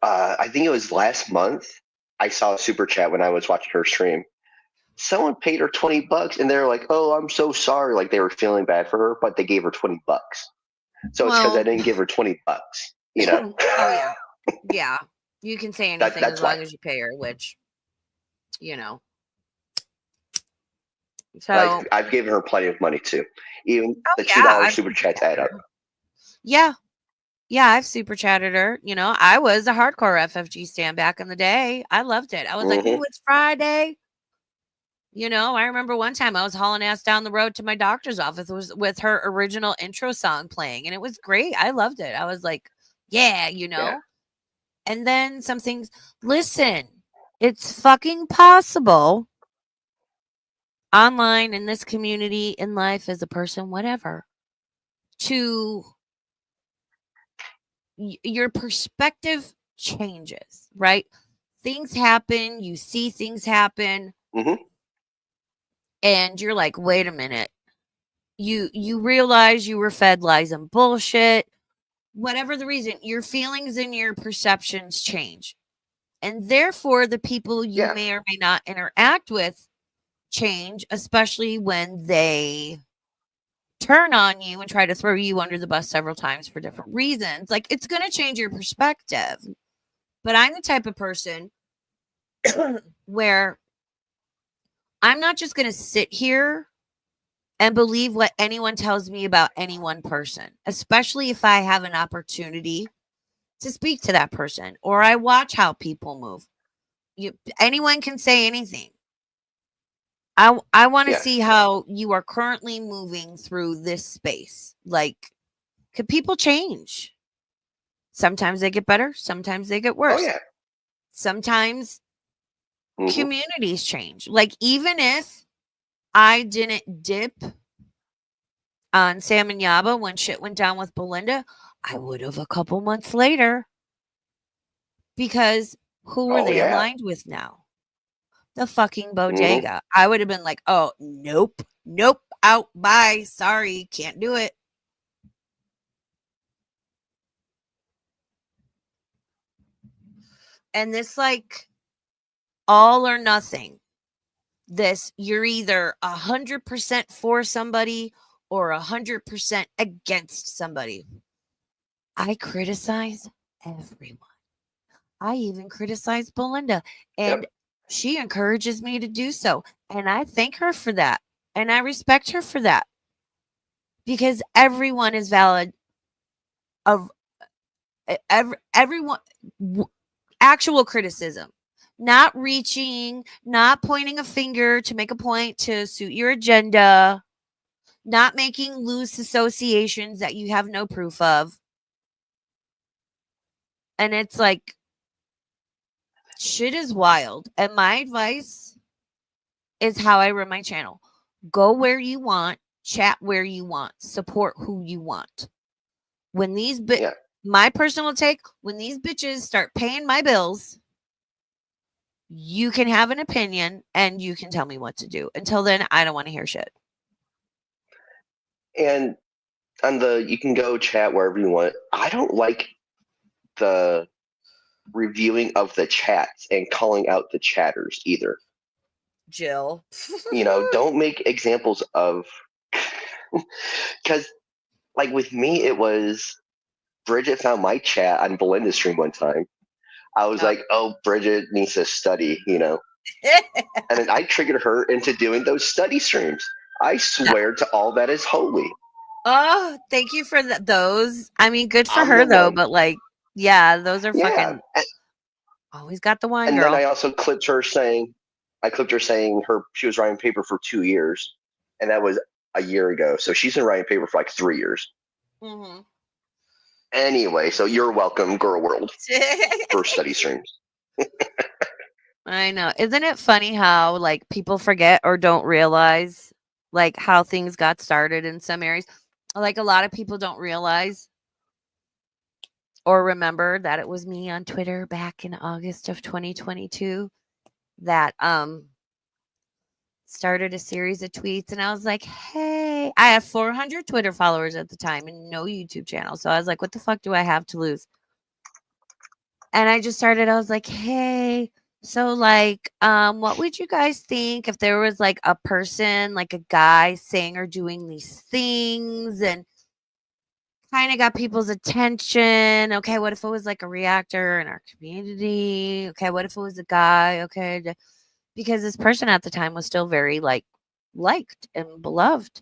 Speaker 2: I think it was last month. I saw a super chat when I was watching her stream. Someone paid her $20, and they're like, "Oh, I'm so sorry." Like they were feeling bad for her, but they gave her $20. So it's because I
Speaker 1: Well,
Speaker 2: didn't give her $20.
Speaker 1: oh, yeah. Yeah. You can say anything as
Speaker 2: That's why.
Speaker 1: long as you pay her, which, you know.
Speaker 2: I've
Speaker 1: So,
Speaker 2: I've given her plenty of money too. Even
Speaker 1: oh,
Speaker 2: the
Speaker 1: yeah.
Speaker 2: $2
Speaker 1: I've
Speaker 2: super
Speaker 1: super
Speaker 2: chats add
Speaker 1: chatted
Speaker 2: up.
Speaker 1: her. Yeah. Yeah, I've super chatted her. I was a hardcore FFG stan back in the day. I loved it. I was like,
Speaker 2: Hmm.
Speaker 1: "Ooh, it's Friday." I remember one time I was hauling ass down the road to my doctor's office was with her original intro song playing, and it was great. I loved it. I was like,
Speaker 2: Yeah.
Speaker 1: And then some things. Listen, it's fucking possible online in this community in life as a person, whatever, to your perspective changes, right? Things happen, you see things happen,
Speaker 2: Hmm.
Speaker 1: and you're like, wait a minute. You realize you were fed lies and bullshit. Whatever the reason, your feelings and your perceptions change. And therefore the people you
Speaker 2: Yeah.
Speaker 1: may or may not interact with change, especially when they turn on you and try to throw you under the bus several times for different reasons. Like it's going to change your perspective. But I'm the type of person where I'm not just going to sit here and believe what anyone tells me about any one person, especially if I have an opportunity to speak to that person or I watch how people move. Anyone can say anything. I want to
Speaker 2: Yeah.
Speaker 1: see how you are currently moving through this space. Like, could people change? Sometimes they get better, sometimes they get
Speaker 2: Oh
Speaker 1: worse.
Speaker 2: yeah.
Speaker 1: Sometimes
Speaker 2: Hmm.
Speaker 1: communities change. Like, even if I didn't dip on Sam and Yaba when shit went down with Belinda, I would have a couple months later because who were
Speaker 2: Oh
Speaker 1: they
Speaker 2: yeah.
Speaker 1: aligned with now? The fucking
Speaker 2: Hmm.
Speaker 1: bodega. I would have been like, oh, nope, nope, out, bye, sorry, can't do it. And this, like, all or nothing. This, you're either 100% for somebody or 100% against somebody. I criticize everyone. I even criticize Belinda,
Speaker 2: Yep.
Speaker 1: and she encourages me to do so. And I thank her for that. And I respect her for that because everyone is valid of everyone actual criticism, not reaching, not pointing a finger to make a point to suit your agenda, not making loose associations that you have no proof of. And it's like, shit is wild. And my advice is how I run my channel. Go where you want, chat where you want, support who you want. When these
Speaker 2: Yeah.
Speaker 1: my personal take, when these bitches start paying my bills, you can have an opinion and you can tell me what to do. Until then, I don't want to hear shit.
Speaker 2: And you can go chat wherever you want. I don't like the reviewing of the chats and calling out the chatters either.
Speaker 1: Jill.
Speaker 2: Don't make examples of, because like with me, it was Bridget found my chat on Belinda's stream one time. I was like, oh, Bridget needs to study, and then I triggered her into doing those study streams. I swear to all that is holy.
Speaker 1: Oh, thank you for those. I mean, good for
Speaker 2: I'm
Speaker 1: her
Speaker 2: the
Speaker 1: though,
Speaker 2: one.
Speaker 1: but like, yeah, those are
Speaker 2: Yeah.
Speaker 1: fucking always got the wine
Speaker 2: And then
Speaker 1: girl.
Speaker 2: I also clipped her saying she was writing paper for 2 years, and that was a year ago. So she's been writing paper for like 3 years.
Speaker 1: Mm-hmm.
Speaker 2: Anyway, so you're welcome, Girl World, for study streams.
Speaker 1: I know. Isn't it funny how like people forget or don't realize like how things got started in some areas? Like a lot of people don't realize or remember that it was me on Twitter back in August of 2022 that started a series of tweets, and I was like, "Hey, I have 400 Twitter followers at the time and no YouTube channel." So I was like, "What the fuck do I have to lose?" And I was like, "Hey, so like what would you guys think if there was like a person, like a guy saying or doing these things and kind of got people's attention? Okay, what if it was like a reactor in our community? Okay, what if it was a guy? Okay, because this person at the time was still very like liked and beloved.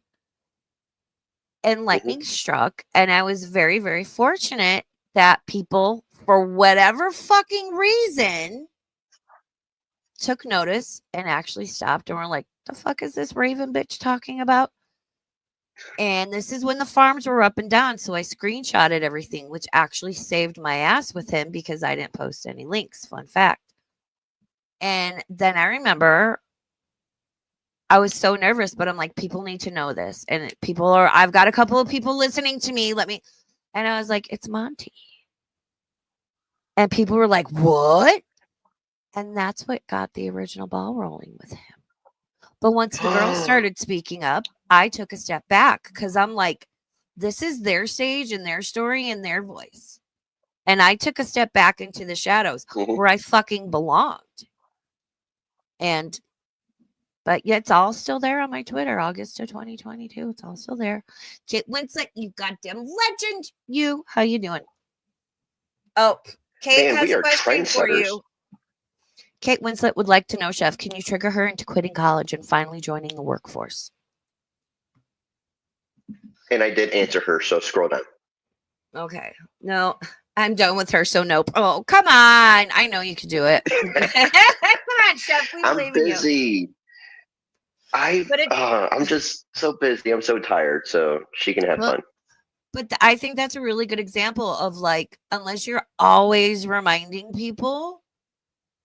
Speaker 1: And lightning struck, and I was very, very fortunate that people, for whatever fucking reason, took notice and actually stopped and were like, the fuck is this Raven bitch talking about? And this is when the farms were up and down. So I screenshotted everything, which actually saved my ass with him because I didn't post any links. Fun fact. And then I remember I was so nervous, but I'm like, people need to know this. And I've got a couple of people listening to me. And I was like, it's Monty. And people were like, what? And that's what got the original ball rolling with him. But once the girls started speaking up, I took a step back because I'm like, this is their stage and their story and their voice. And I took a step back into the shadows where I fucking belonged. But yeah, it's all still there on my Twitter, August of 2022. It's all still there. Kate Winslet, you goddamn legend. How you doing? Oh, Kate has
Speaker 2: we
Speaker 1: a
Speaker 2: are
Speaker 1: question for
Speaker 2: trendsetters.
Speaker 1: you. Kate Winslet would like to know, Chef, can you trigger her into quitting college and finally joining the workforce?
Speaker 2: And I did answer her, so scroll down.
Speaker 1: Okay. No, I'm done with her, so nope. Oh, come on. I know you can do it. Come on, Chef. We believe in you.
Speaker 2: I'm busy. I'm just so busy. I'm so tired, so she can have fun.
Speaker 1: But I think that's a really good example of like, unless you're always reminding people,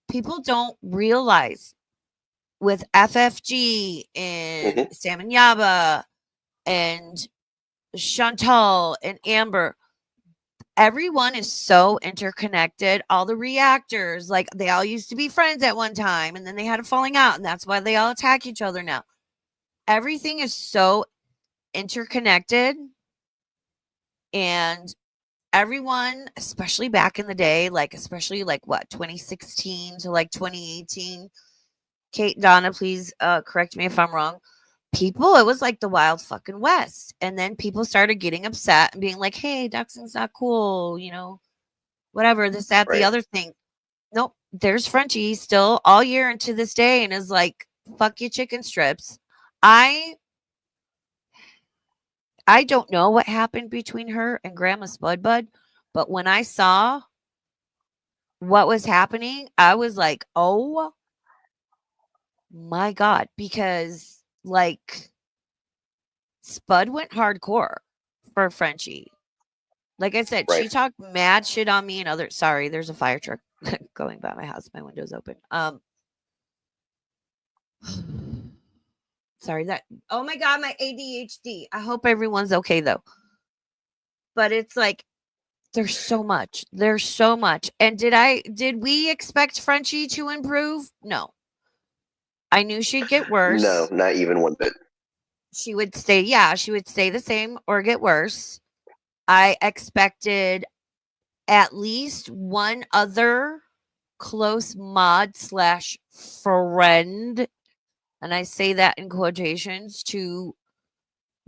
Speaker 1: people don't realize with FFG and Sam and Yaba and Chantal and Amber, everyone is so interconnected. All the reactors, like they all used to be friends at one time and then they had a falling out, and that's why they all attack each other now. Everything is so interconnected, and everyone, especially back in the day, like especially like what 2016 to like 2018. Kate, Donna, please correct me if I'm wrong. People, it was like the wild fucking west, and then people started getting upset and being like, "Hey, Dachshund's not cool," whatever, this, that, the other thing. Nope, there's Frenchie still all year and to this day, and is like, "Fuck your chicken strips." I don't know what happened between her and Grandma Spudbud, but when I saw what was happening, I was like, oh my God, because like Spud went hardcore for Frenchie. Like I said, she talked mad shit on me and sorry, there's a fire truck going by my house. My window's open. Sorry that, oh my God, my ADHD. I hope everyone's okay though. But it's like, There's so much. There's so much. And did we expect Frenchie to improve? No. I knew she'd get
Speaker 2: No,
Speaker 1: worse.
Speaker 2: not even one bit.
Speaker 1: She would stay the same or get worse. I expected at least one other close mod slash friend, and I say that in quotations, to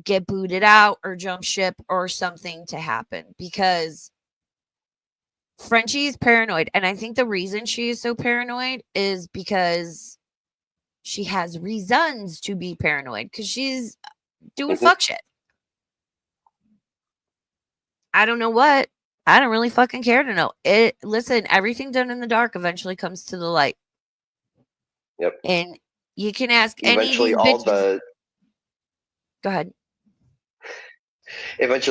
Speaker 1: get booted out or jump ship or something to happen, because Frenchie is paranoid. And I think the reason she is so paranoid is because she has reasons to be paranoid, because she's doing
Speaker 2: Hmm.
Speaker 1: fuck shit. I don't know what. I don't really fucking care to know. Listen, everything done in the dark eventually comes to the light.
Speaker 2: Yep.
Speaker 1: And you can ask any of
Speaker 2: Eventually,
Speaker 1: these bitches. Go ahead.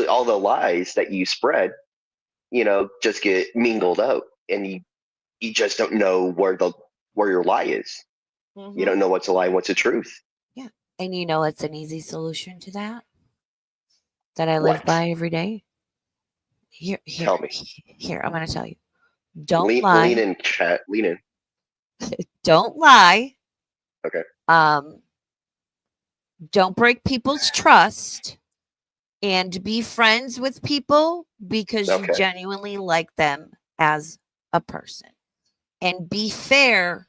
Speaker 2: all the lies that you spread, just get mingled out, and you just don't know where your lie is. You don't know what's a lie and what's the truth.
Speaker 1: Yeah. And you know it's an easy solution to that I live
Speaker 2: What?
Speaker 1: by every day.
Speaker 2: Tell me.
Speaker 1: Here, I'm gonna tell you. Don't
Speaker 2: Lean
Speaker 1: lie.
Speaker 2: in, chat. Lean in.
Speaker 1: Don't lie.
Speaker 2: Okay.
Speaker 1: Don't break people's trust, and be friends with people because you
Speaker 2: Okay.
Speaker 1: genuinely like them as a person. And be fair,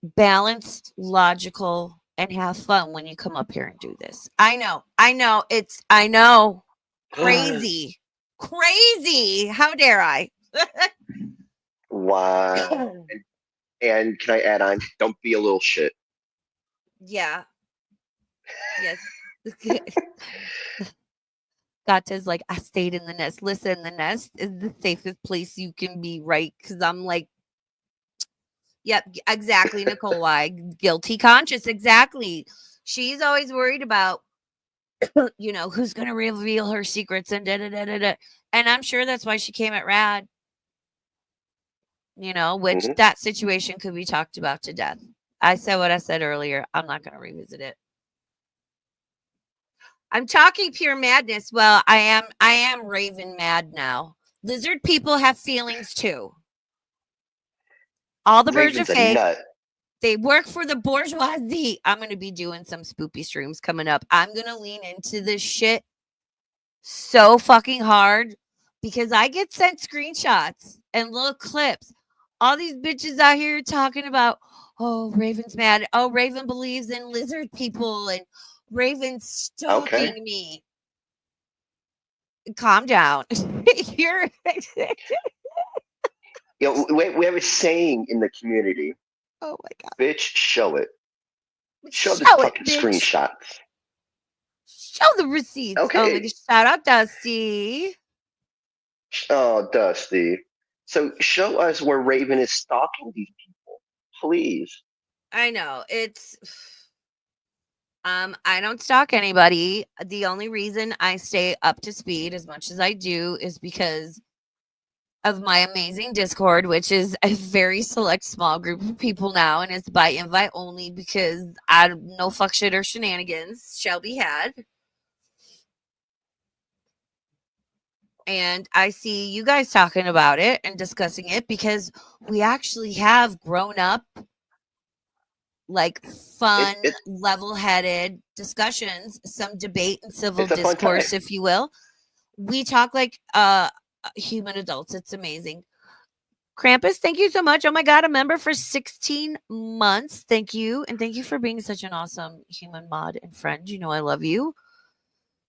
Speaker 1: balanced, logical, and have fun when you come up here and do this. I know. Crazy. Crazy. How dare I?
Speaker 2: Wow. And can I add on? Don't be a little shit.
Speaker 1: Yeah. Yes. Gata's like, I stayed in the nest. Listen, the nest is the safest place you can be, right? Because I'm like, yep, exactly, Nicole. Why? Guilty conscious. Exactly. She's always worried about, who's going to reveal her secrets and da da da da da. And I'm sure that's why she came at Rad, which
Speaker 2: Hmm.
Speaker 1: that situation could be talked about to death. I said what I said earlier. I'm not going to revisit it. I'm talking pure madness. Well, I am Raven mad now. Lizard people have feelings too. All the birds are
Speaker 2: Raven's a
Speaker 1: fake.
Speaker 2: nut.
Speaker 1: They work for the bourgeoisie. I'm going to be doing some spoopy streams coming up. I'm going to lean into this shit so fucking hard because I get sent screenshots and little clips. All these bitches out here talking about, oh, Raven's mad. Oh, Raven believes in lizard people and Raven's stalking
Speaker 2: Okay.
Speaker 1: me. Calm down. You're
Speaker 2: We have a saying in the community.
Speaker 1: oh my god.
Speaker 2: Bitch, show it. Show the
Speaker 1: Show it,
Speaker 2: fucking
Speaker 1: bitch.
Speaker 2: screenshots.
Speaker 1: Show the receipts. Oh my
Speaker 2: Okay.
Speaker 1: gosh. Shout out Dusty.
Speaker 2: Oh, Dusty. So show us where Raven is stalking these people, please.
Speaker 1: I know. It's I don't stalk anybody. The only reason I stay up to speed as much as I do is because of my amazing Discord, which is a very select small group of people now, and it's by invite only because I no fuck shit or shenanigans shall be had. And I see you guys talking about it and discussing it because we actually have grown up, like fun,
Speaker 2: It's
Speaker 1: level-headed discussions, some debate and civil
Speaker 2: it's a fun time.
Speaker 1: discourse, if you will. We talk like human adults. It's amazing. Krampus, thank you so much. Oh my god, a member for 16 months. Thank you. And thank you for being such an awesome human mod and friend. You know I love you.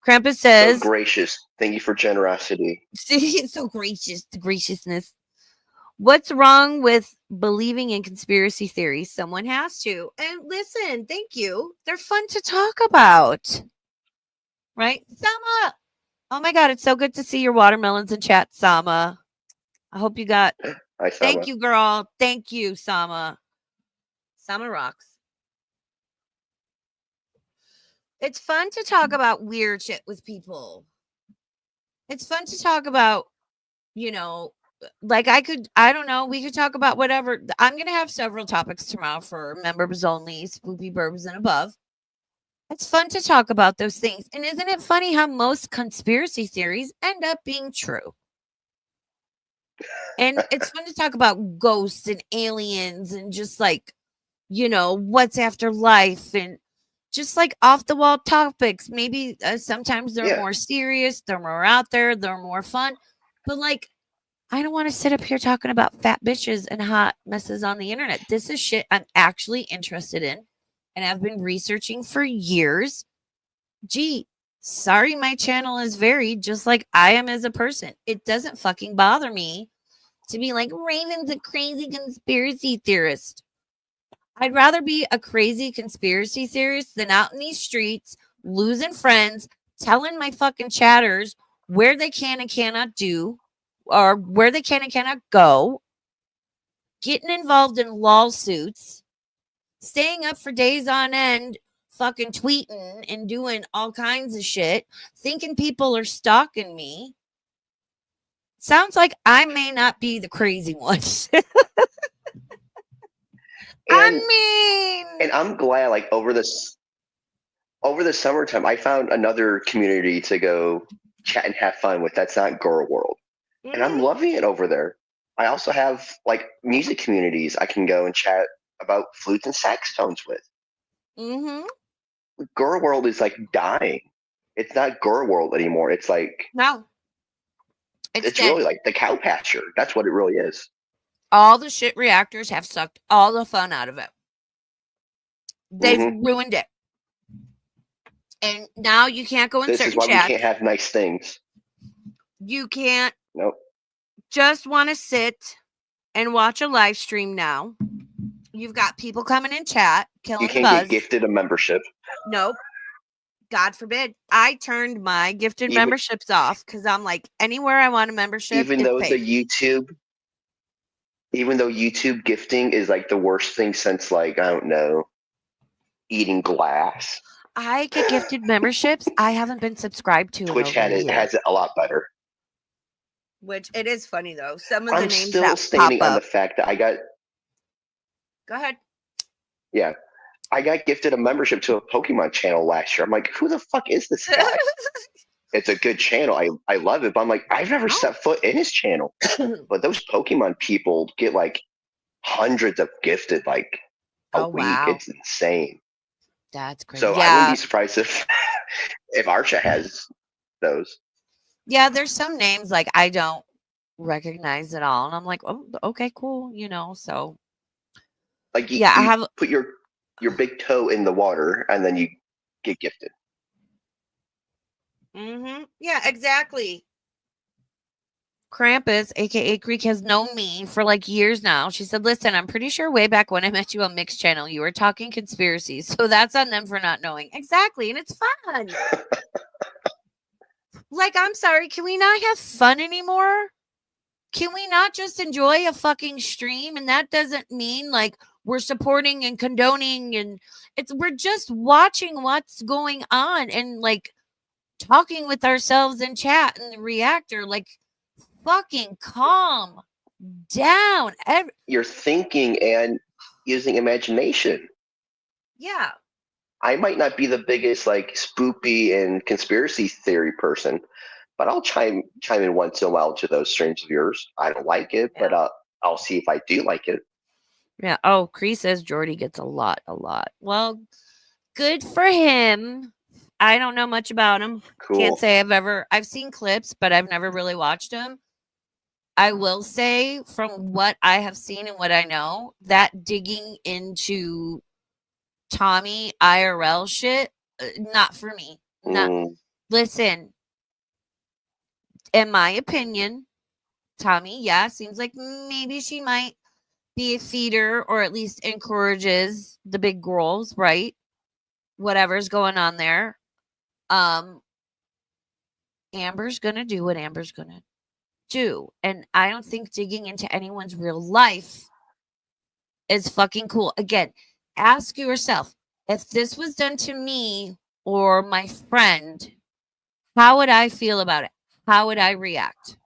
Speaker 1: Krampus
Speaker 2: So
Speaker 1: says,
Speaker 2: gracious. Thank you for generosity.
Speaker 1: so gracious, the graciousness. What's wrong with believing in conspiracy theories? Someone has to. And listen, thank you. They're fun to talk about. Right? Sama. Oh my god, it's so good to see your watermelons in chat, Sama. I hope you got.
Speaker 2: I saw
Speaker 1: Thank you, girl. Thank you, Sama. Sama rocks. It's fun to talk about weird shit with people. It's fun to talk about, like I don't know, we could talk about whatever. I'm going to have several topics tomorrow for members only, spoopy burbs and above. It's fun to talk about those things. And isn't it funny how most conspiracy theories end up being true? And it's fun to talk about ghosts and aliens and just like, what's after life and just like off the wall topics. Maybe sometimes they're
Speaker 2: Yeah.
Speaker 1: more serious, they're more out there, they're more fun. But like, I don't want to sit up here talking about fat bitches and hot messes on the internet. This is shit I'm actually interested in and I've been researching for years. Gee, sorry, my channel is varied just like I am as a person. It doesn't fucking bother me to be like, Raven's a crazy conspiracy theorist. I'd rather be a crazy conspiracy theorist than out in these streets, losing friends, telling my fucking chatters where they can and cannot do, or where they can and cannot go, getting involved in lawsuits, staying up for days on end, fucking tweeting and doing all kinds of shit, thinking people are stalking me. Sounds like I may not be the crazy one.
Speaker 2: And
Speaker 1: I
Speaker 2: I'm glad, like, over the summertime, I found another community to go chat and have fun with. That's not Girl World, and I'm
Speaker 1: mean,
Speaker 2: loving it over there. I also have like music communities I can go and chat about flutes and saxophones with.
Speaker 1: mm-hmm.
Speaker 2: Girl World is like dying. It's not Girl World anymore. It's like
Speaker 1: No, it's
Speaker 2: it's
Speaker 1: dead.
Speaker 2: really like the cow pasture. That's what it really is.
Speaker 1: All the shit reactors have sucked all the fun out of it. They've
Speaker 2: Hmm.
Speaker 1: ruined it. And now you can't go in
Speaker 2: This is
Speaker 1: certain
Speaker 2: why we can't
Speaker 1: chats.
Speaker 2: have nice things.
Speaker 1: You can't
Speaker 2: Nope.
Speaker 1: just want to sit and watch a live stream now. You've got people coming in chat,
Speaker 2: You
Speaker 1: killing the
Speaker 2: can't get
Speaker 1: buzz.
Speaker 2: gifted a membership.
Speaker 1: Nope. God forbid. I turned my gifted
Speaker 2: Even
Speaker 1: memberships off because I'm like, anywhere I want a membership,
Speaker 2: even
Speaker 1: it's
Speaker 2: though
Speaker 1: paid.
Speaker 2: YouTube gifting is like the worst thing since, like, I don't know, eating glass.
Speaker 1: I get gifted memberships I haven't been subscribed to in
Speaker 2: Twitch
Speaker 1: over a year.
Speaker 2: has it a lot better.
Speaker 1: Which it is funny though. Some of the
Speaker 2: I'm
Speaker 1: names
Speaker 2: still
Speaker 1: that pop
Speaker 2: standing on the
Speaker 1: up.
Speaker 2: fact that
Speaker 1: Go ahead.
Speaker 2: I got gifted a membership to a Pokemon channel last year. I'm like, who the fuck is this guy? It's a good channel. I love it, but I'm like, I've never set foot in his channel. But those Pokemon people get like hundreds of gifted like a
Speaker 1: Oh
Speaker 2: week.
Speaker 1: wow.
Speaker 2: It's insane.
Speaker 1: That's crazy.
Speaker 2: So I wouldn't
Speaker 1: Yeah.
Speaker 2: be surprised if if Archa has those.
Speaker 1: Yeah, there's some names like I don't recognize at all. And I'm like, oh, okay, cool, So
Speaker 2: Like
Speaker 1: yeah, I
Speaker 2: you
Speaker 1: have
Speaker 2: put your big toe in the water and then you get gifted.
Speaker 1: yeah, exactly. Krampus, aka Greek, has known me for like years now. She said, listen, I'm pretty sure way back when I met you on Mixed Channel, you were talking conspiracies. So that's on them for not knowing. Exactly. And it's fun. Like, I'm sorry, can we not have fun anymore? Can we not just enjoy a fucking stream? And that doesn't mean like we're supporting and condoning and we're just watching what's going on and like talking with ourselves in chat and the reactor. Like, fucking calm down.
Speaker 2: You're thinking and using imagination.
Speaker 1: Yeah.
Speaker 2: I might not be the biggest like spoopy and conspiracy theory person, but I'll chime in once in a while to those streams of yours. I don't like it,
Speaker 1: Yeah.
Speaker 2: but I'll see if I do like it.
Speaker 1: Yeah. Oh, Cree says Jordy gets a lot, a lot. Well, good for him. I don't know much about him. Can't
Speaker 2: Cool.
Speaker 1: say I've seen clips, but I've never really watched him. I will say from what I have seen and what I know, that digging into Tommy IRL shit, not for me. Not
Speaker 2: Mm,
Speaker 1: listen, in my opinion, Tommy, yeah, seems like maybe she might be a feeder or at least encourages the big girls, right? Whatever's going on there. Um, Amber's gonna do what Amber's gonna do. And I don't think digging into anyone's real life is fucking cool. Again, ask yourself if this was done to me or my friend, how would I feel about it? How would I react?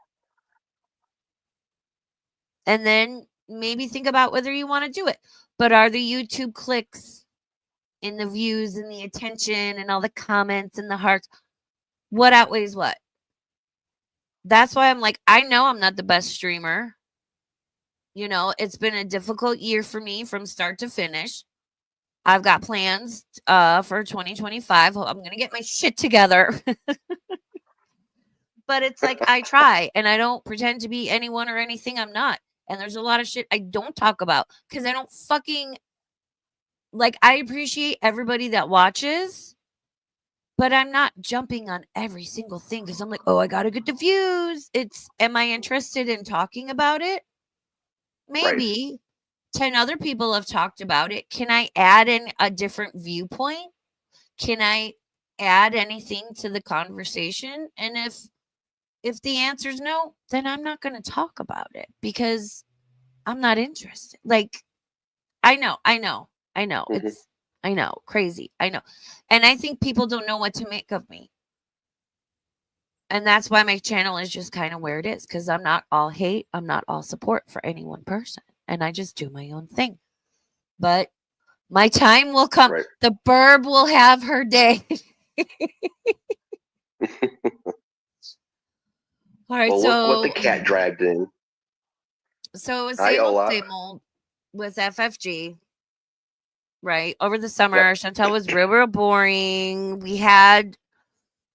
Speaker 1: And then maybe think about whether you want to do it. But are the YouTube clicks in the views and the attention and all the comments and the hearts. What outweighs what? That's why I'm like, I know I'm not the best streamer. You know, it's been a difficult year for me from start to finish. I've got plans for 2025. I'm going to get my shit together. But it's like I try and I don't pretend to be anyone or anything I'm not. And there's a lot of shit I don't talk about because I don't fucking like, I appreciate everybody that watches, but I'm not jumping on every single thing because I'm like, oh, I got to get the views. It's, am I interested in talking about it? Maybe. 10 other people have talked about it. Can I add in a different viewpoint? Can I add anything to the conversation? And if the answer is no, then I'm not going to talk about it because I'm not interested. Like, I know.
Speaker 2: Mhm.
Speaker 1: I know, crazy. I know. And I think people don't know what to make of me. And that's why my channel is just kind of where it is because I'm not all hate. I'm not all support for any one person. And I just do my own thing. But my time will come.
Speaker 2: Right.
Speaker 1: The burb will have her day. All right,
Speaker 2: Well,
Speaker 1: so
Speaker 2: look what the cat dragged in.
Speaker 1: So it was
Speaker 2: Hi, Olaf.
Speaker 1: same old with FFG. Right. Over the summer, Chantel was real boring. We had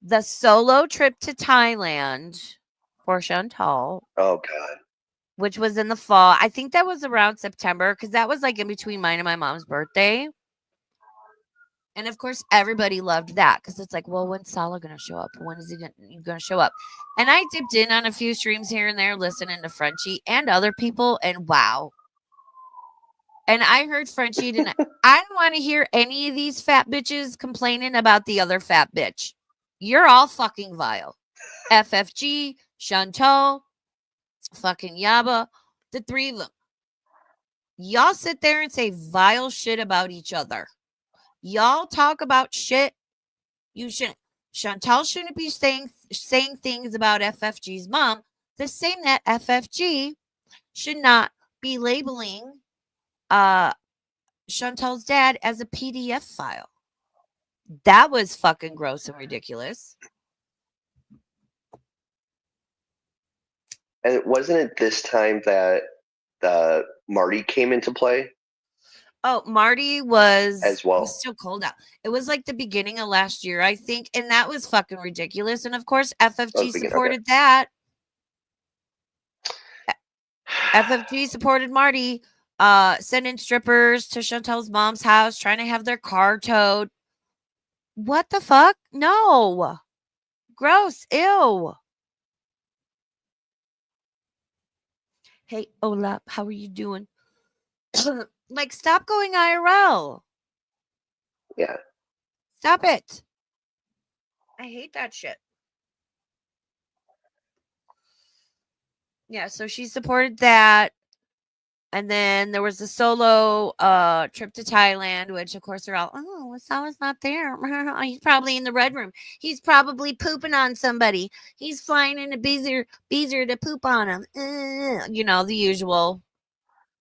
Speaker 1: the solo trip to Thailand for Chantal,
Speaker 2: Oh God.
Speaker 1: which was in the fall. I think that was around September because that was like in between mine and my mom's birthday. And of course, everybody loved that because it's like, well, when's Salah going to show up? When is he going to show up? And I dipped in on a few streams here and there, listening to Frenchie and other people, and wow. And I heard Frenchie tonight. I don't want to hear any of these fat bitches complaining about the other fat bitch. You're all fucking vile. FFG, Chantal, fucking Yaba, the three of them. Y'all sit there and say vile shit about each other. Y'all talk about shit you shouldn't. Chantal shouldn't be saying things about FFG's mom. The same that FFG should not be labeling Chantal's dad as a PDF file. That was fucking gross and ridiculous.
Speaker 2: And wasn't it this time that Marty came into play?
Speaker 1: Oh, Marty was
Speaker 2: as well.
Speaker 1: It was still cold out. It was like the beginning of last year, I think, and that was fucking ridiculous. And of course, FFG supported that. FFG supported Marty, sending strippers to Chantal's mom's house, trying to have their car towed. What the fuck? No. Gross. Ew. Hey, Olap, how are you doing? Like, stop going IRL.
Speaker 2: Yeah.
Speaker 1: Stop it. I hate that shit. Yeah, so she supported that. And then there was a solo trip to Thailand, which of course they're all, oh, Salah's not there. He's probably in the red room. He's probably pooping on somebody. He's flying in a beezer to poop on him. You know, the usual.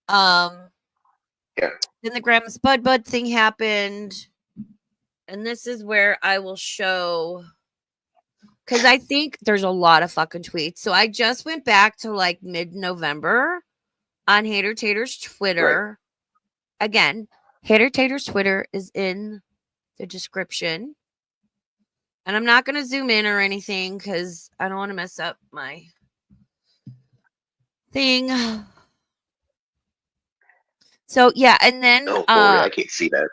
Speaker 2: Yeah.
Speaker 1: Then the Grandma Spud Bud thing happened. And this is where I will show, because I think there's a lot of fucking tweets. So I just went back to like mid-November on Hater Tater's Twitter. Right. Again, Hater Tater's Twitter is in the description. And I'm not going to zoom in or anything because I don't want to mess up my thing. So, yeah. And then...
Speaker 2: Oh, boy, I can't see that.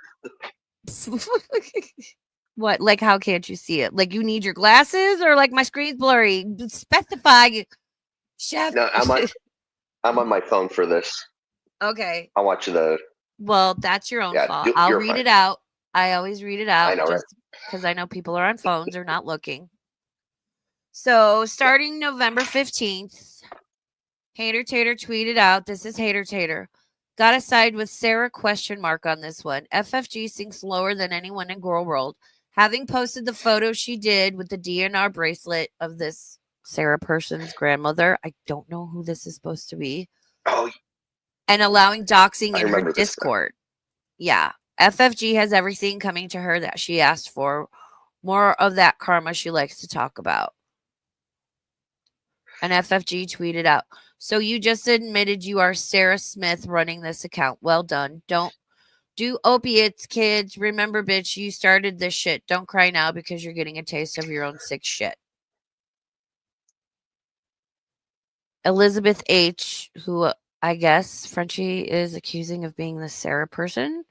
Speaker 1: What? Like, how can't you see it? Like, you need your glasses or like my screen's blurry? Specify, Chef.
Speaker 2: No, I'm on my phone for this.
Speaker 1: Okay.
Speaker 2: I'll watch the...
Speaker 1: Well, that's your own fault. I'll read it out. I always read it out.
Speaker 2: I know,
Speaker 1: just because I know people are on phones or not looking. So, starting November 15th, Hater Tater tweeted out, this is Hater Tater. Gotta side with Sarah ? On this one. FFG sinks lower than anyone in Girl World. Having posted the photo she did with the DNR bracelet of this Sarah person's grandmother. I don't know who this is supposed to be.
Speaker 2: Oh.
Speaker 1: And allowing doxing in her Discord. Yeah. FFG has everything coming to her that she asked for. More of that karma she likes to talk about. And FFG tweeted out, so you just admitted you are Sarah Smith running this account. Well done. Don't do opiates, kids. Remember, bitch, you started this shit. Don't cry now because you're getting a taste of your own sick shit. Elizabeth H., who I guess Frenchie is accusing of being the Sarah person,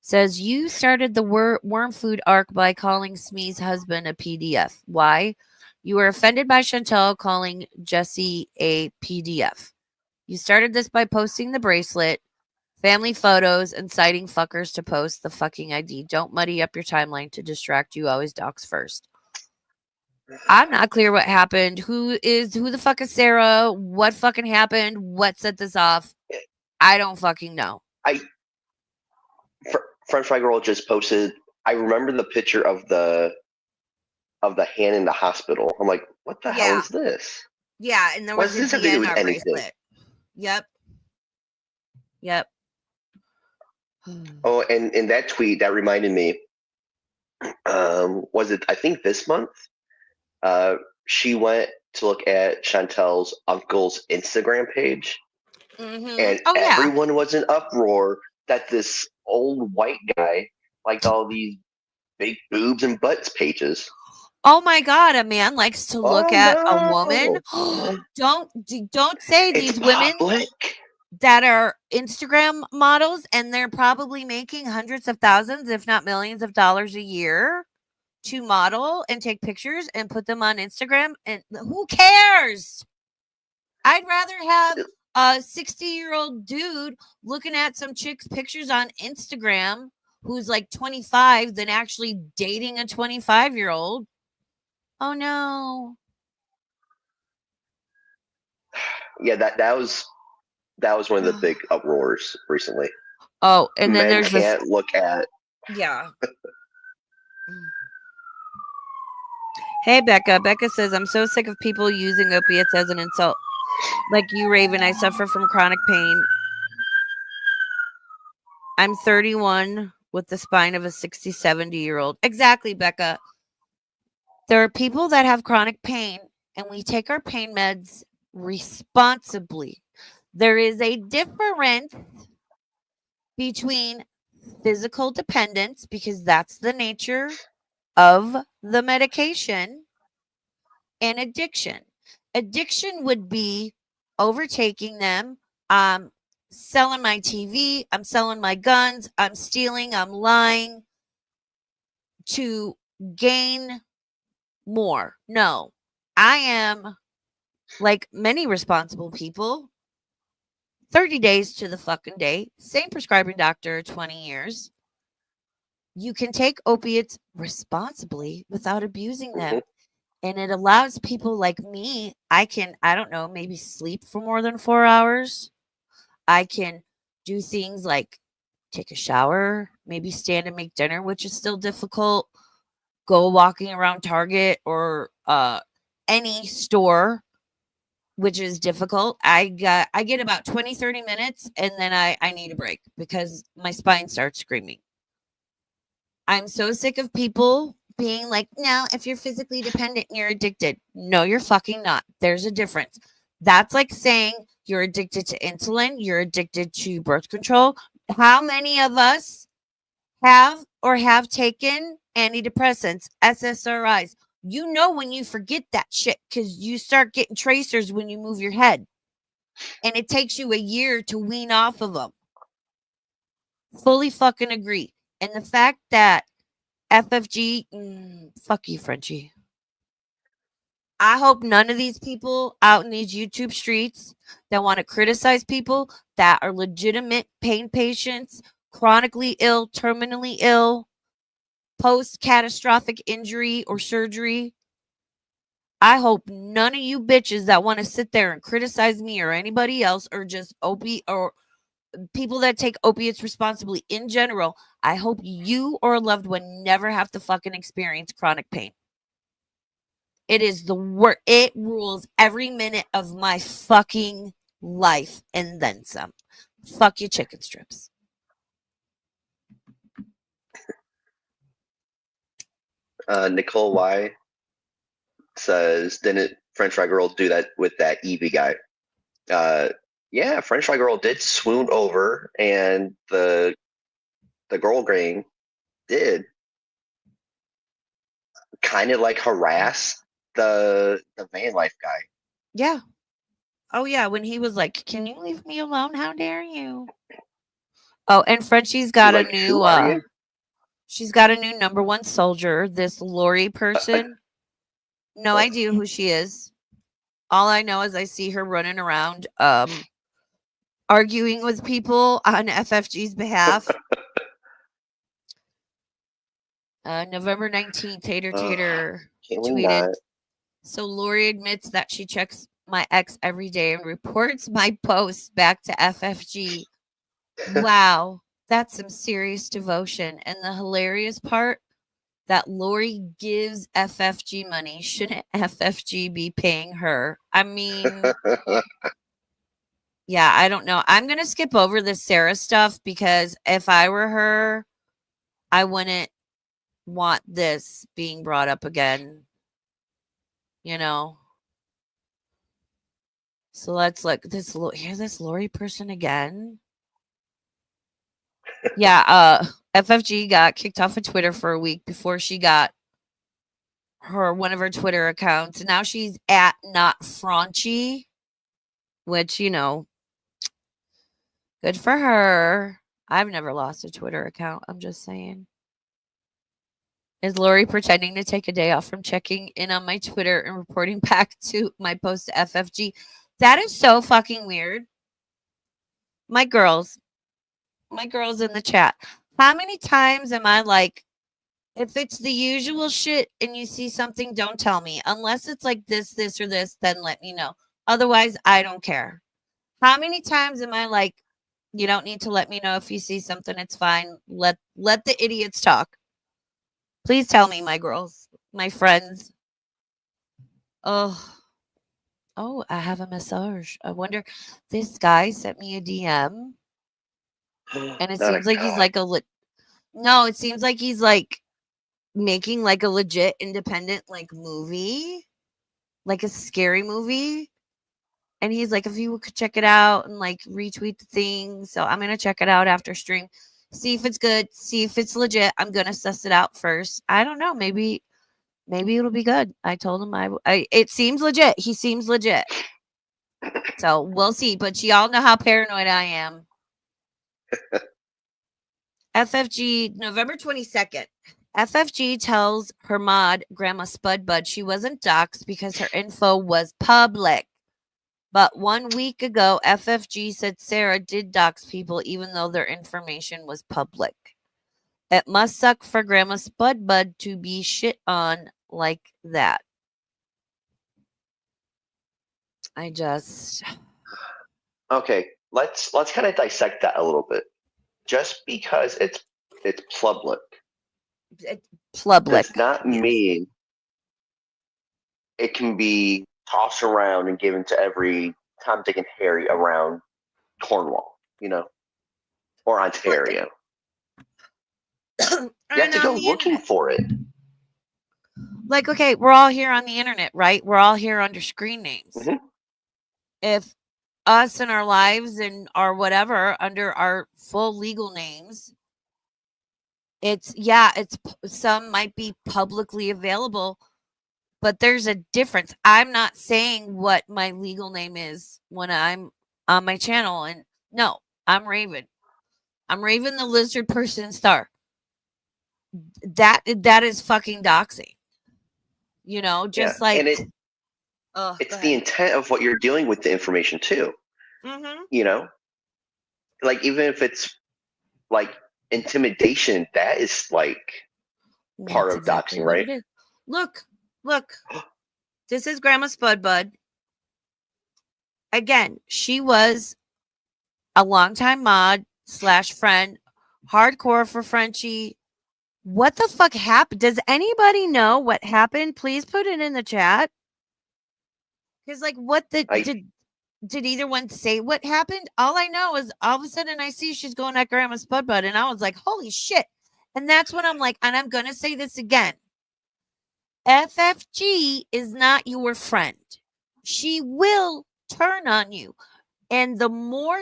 Speaker 1: says you started the worm food arc by calling Smee's husband a PDF. Why? You were offended by Chantel calling Jesse a PDF. You started this by posting the bracelet, family photos, and citing fuckers to post the fucking ID. Don't muddy up your timeline to distract you. Always docs first. I'm not clear what happened. Who the fuck is Sarah? What fucking happened? What set this off? I don't fucking know.
Speaker 2: French Fry Girl just posted. I remember the picture of the hand in the hospital. I'm like, what the hell is this?
Speaker 1: Yeah, and there
Speaker 2: What
Speaker 1: was
Speaker 2: does
Speaker 1: a
Speaker 2: this have to do with
Speaker 1: DNR
Speaker 2: anything?
Speaker 1: bracelet. Yep.
Speaker 2: Oh, and in that tweet, that reminded me. Was it? I think this month. She went to look at Chantel's uncle's Instagram page, and everyone was in uproar that this old white guy liked all these big boobs and butts pages.
Speaker 1: Oh my god, a man likes to look at a woman. Don't say
Speaker 2: It's
Speaker 1: these women
Speaker 2: public.
Speaker 1: that are Instagram models and they're probably making hundreds of thousands, if not millions of dollars a year to model and take pictures and put them on Instagram. And who cares? I'd rather have a 60-year-old dude looking at some chick's pictures on Instagram who's like 25 than actually dating a 25-year-old. Oh no.
Speaker 2: Yeah, that was one of the big uproars recently.
Speaker 1: Oh, and then
Speaker 2: Men
Speaker 1: there's
Speaker 2: can't look at.
Speaker 1: Yeah. Hey, Becca. Becca says, I'm so sick of people using opiates as an insult. Like you, Raven, I suffer from chronic pain. I'm 31 with the spine of a 60, 70-year-old. Exactly, Becca. There are people that have chronic pain, and we take our pain meds responsibly. There is a difference between physical dependence, because that's the nature of the medication, and addiction. Addiction would be overtaking them. Selling my TV, I'm selling my guns, I'm stealing, I'm lying to gain more. No, I am like many responsible people. 30 days to the fucking day, same prescribing doctor, 20 years. You can take opiates responsibly without abusing them. And it allows people like me, I don't know, maybe sleep for more than 4 hours. I can do things like take a shower, maybe stand and make dinner, which is still difficult. Go walking around Target or any store, which is difficult. I get about 20, 30 minutes and then I need a break because my spine starts screaming. I'm so sick of people being like, no, if you're physically dependent, you're addicted. No, you're fucking not. There's a difference. That's like saying you're addicted to insulin, you're addicted to birth control. How many of us have or have taken antidepressants, SSRIs? You know when you forget that shit because you start getting tracers when you move your head. And it takes you a year to wean off of them. Fully fucking agree. And the fact that FFG, fuck you, Frenchie. I hope none of these people out in these YouTube streets that want to criticize people that are legitimate pain patients, chronically ill, terminally ill, post catastrophic injury or surgery. I hope none of you bitches that want to sit there and criticize me or anybody else or just or people that take opiates responsibly in general, I hope you or a loved one never have to fucking experience chronic pain. It is the worst. It rules every minute of my fucking life and then some. Fuck you, chicken strips.
Speaker 2: Nicole Y says, didn't French Fry Girl do that with that Evie guy? Yeah, French Fry Girl did swoon over, and the girl gang did kind of like harass the van life guy.
Speaker 1: Yeah. Oh yeah, when he was like, "Can you leave me alone? How dare you?" Oh, and Frenchie's got a
Speaker 2: Like,
Speaker 1: new
Speaker 2: who are you?
Speaker 1: she's got a new number one soldier, this Lori person. No idea who she is. All I know is I see her running around arguing with people on FFG's behalf. November 19th, Tater Tater
Speaker 2: Can we
Speaker 1: tweeted,
Speaker 2: not?
Speaker 1: "So Lori admits that she checks my ex every day and reports my posts back to FFG. Wow, that's some serious devotion. And the hilarious part, that Lori gives FFG money. Shouldn't FFG be paying her?" I mean, yeah, I don't know. I'm going to skip over the Sarah stuff because if I were her, I wouldn't want this being brought up again, you know? So let's look. Hear this Lori person again. Yeah, FFG got kicked off of Twitter for a week before she got one of her Twitter accounts. And now she's at not Franchi, which, good for her. I've never lost a Twitter account. I'm just saying. Is Lori pretending to take a day off from checking in on my Twitter and reporting back to my post to FFG? That is so fucking weird. My girls in the chat. How many times am I like, if it's the usual shit and you see something, don't tell me. Unless it's like this, or this, then let me know. Otherwise, I don't care. How many times am I like, you don't need to let me know if you see something, it's fine. Let the idiots talk. Please tell me, my girls, my friends. Oh, I have a massage. I wonder, this guy sent me a DM and it
Speaker 2: Not a
Speaker 1: seems like he's
Speaker 2: god.
Speaker 1: like no, it seems like he's like making like a legit independent like movie, like a scary movie. And he's like, if you could check it out and like retweet the thing. So I'm gonna check it out after stream, see if it's good, see if it's legit. I'm gonna suss it out first. I don't know, maybe it'll be good. I told him it seems legit. He seems legit. So we'll see. But y'all know how paranoid I am. FFG, November 22nd. FFG tells her mod, Grandma Spud Bud, she wasn't doxxed because her info was public. But 1 week ago, FFG said Sarah did dox people even though their information was public. It must suck for Grandma Spud Bud to be shit on like that.
Speaker 2: Okay, let's kind of dissect that a little bit. Just because it's public
Speaker 1: Public.
Speaker 2: does not
Speaker 1: Yes.
Speaker 2: mean it can be tossed around and given to every Tom, Dick, and Harry around Cornwall, or Ontario. You have to go looking for it.
Speaker 1: Like, okay, we're all here on the internet, right? We're all here under screen names.
Speaker 2: Mhm.
Speaker 1: If us and our lives and our whatever under our full legal names, it's some might be publicly available, but there's a difference. I'm not saying what my legal name is when I'm on my channel, and no, I'm Raven. I'm Raven the Lizard Person Star. That is fucking doxing. Just like,
Speaker 2: and it's the intent of what you're doing with the information too.
Speaker 1: Mm-hmm.
Speaker 2: Like even if it's like intimidation, that is like part of doxing, right?
Speaker 1: Look, this is Grandma Spud Bud. Again, she was a longtime mod / friend, hardcore for Frenchie. What the fuck happened? Does anybody know what happened? Please put it in the chat. Because, like, did either one say what happened? All I know is all of a sudden I see she's going at Grandma Spud Bud, and I was like, holy shit. And that's when I'm like, and I'm going to say this again. FFG is not your friend. She will turn on you. And the more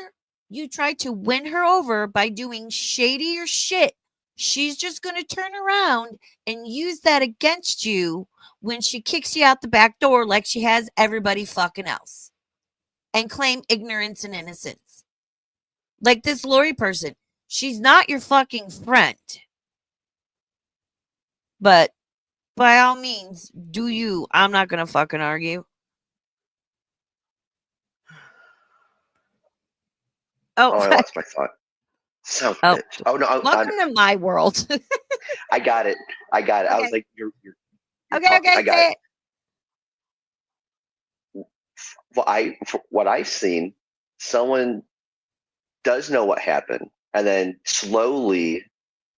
Speaker 1: you try to win her over by doing shadier shit, she's just going to turn around and use that against you when she kicks you out the back door like she has everybody fucking else and claim ignorance and innocence. Like this Lori person, she's not your fucking friend. But by all means, do you. I'm not going to fucking argue.
Speaker 2: Oh, I lost my thought. Sounds bitch. Oh no!
Speaker 1: Welcome to my world.
Speaker 2: I got it. Okay. I was like, you're
Speaker 1: okay.
Speaker 2: I got
Speaker 1: say
Speaker 2: it. For what I've seen, someone does know what happened, and then slowly,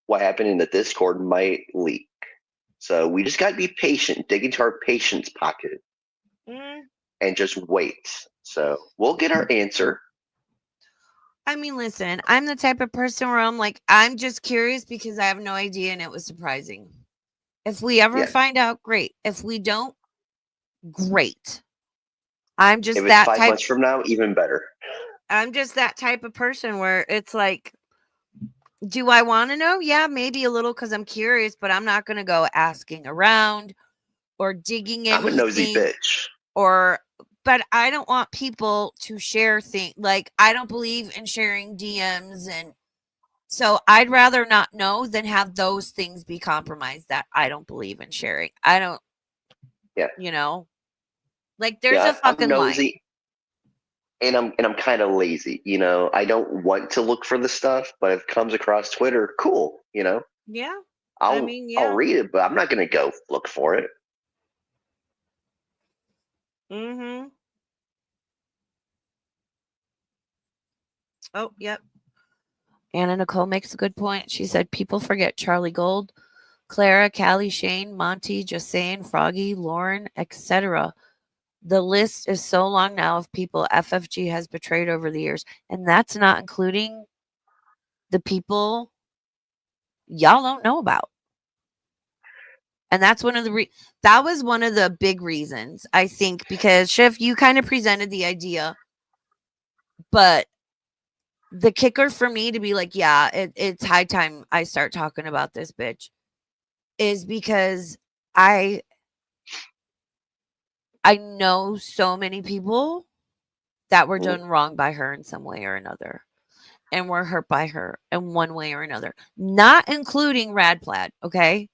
Speaker 2: what happened in the Discord might leak. So we just got to be patient, dig into our patience pocket, and just wait. So we'll get our answer.
Speaker 1: I mean, listen, I'm the type of person where I'm like, I'm just curious because I have no idea and it was surprising. If we ever find out, great. If we don't, great. I'm just
Speaker 2: if it's
Speaker 1: that
Speaker 2: 5
Speaker 1: type.
Speaker 2: months from now, even better.
Speaker 1: I'm just that type of person where it's like, do I want to know? Yeah, maybe a little because I'm curious, but I'm not going to go asking around or digging in.
Speaker 2: I'm a nosy bitch.
Speaker 1: But I don't want people to share things. Like, I don't believe in sharing DMs. And so I'd rather not know than have those things be compromised that I don't believe in sharing. I don't, like there's a fucking
Speaker 2: I'm nosy, line. And I'm kind of lazy, I don't want to look for the stuff, but if it comes across Twitter, cool,
Speaker 1: Yeah.
Speaker 2: I'll read it, but I'm not going to go look for it.
Speaker 1: Mm-hmm. Oh, yep. Anna Nicole makes a good point. She said people forget Charlie Gold, Clara, Callie, Shane, Monty, Josane, Froggy, Lauren, etc. The list is so long now of people FFG has betrayed over the years. And that's not including the people y'all don't know about. And that's one of the that was one of the big reasons, I think, because Chef, you kind of presented the idea, but the kicker for me to be like, yeah, it's high time I start talking about this bitch is because I know so many people that were done wrong by her in some way or another and were hurt by her in one way or another, not including Rad Plaid, okay?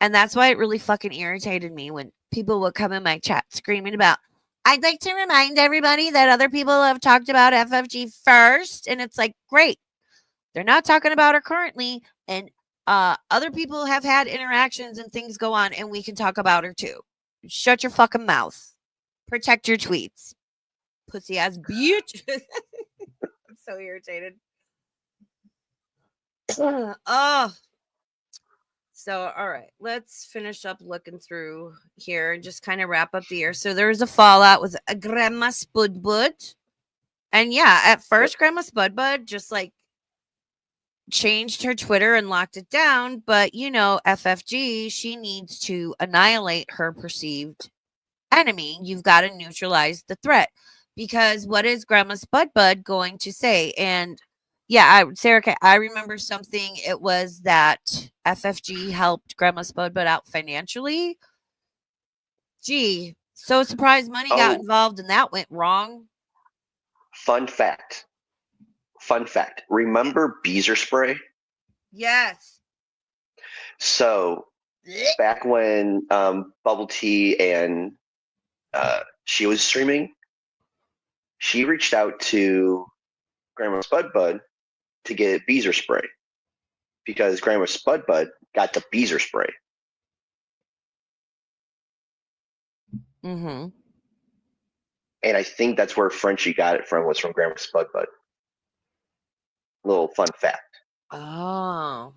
Speaker 1: And that's why it really fucking irritated me when people would come in my chat screaming about, I'd like to remind everybody that other people have talked about FFG first. And it's like, great. They're not talking about her currently. And other people have had interactions and things go on and we can talk about her too. Shut your fucking mouth. Protect your tweets. Pussy ass bitch. I'm so irritated. Oh. So, all right, let's finish up looking through here and just kind of wrap up the year. So there was a fallout with Grandma Spudbud. And yeah, at first, Grandma Spudbud just like changed her Twitter and locked it down. But, FFG, she needs to annihilate her perceived enemy. You've got to neutralize the threat. Because what is Grandma Spudbud going to say? And yeah, Sarah, I remember something. It was that FFG helped Grandma Spudbud out financially. Gee, so surprised money got involved and that went wrong.
Speaker 2: Fun fact. Remember Beezer Spray?
Speaker 1: Yes.
Speaker 2: So back when Bubble Tea and she was streaming, she reached out to Grandma Spudbud to get Beezer Spray because Grandma Spudbud got the Beezer Spray.
Speaker 1: Mm-hmm.
Speaker 2: And I think that's where Frenchie got it from, was from Grandma Spudbud. Little fun fact.
Speaker 1: Oh.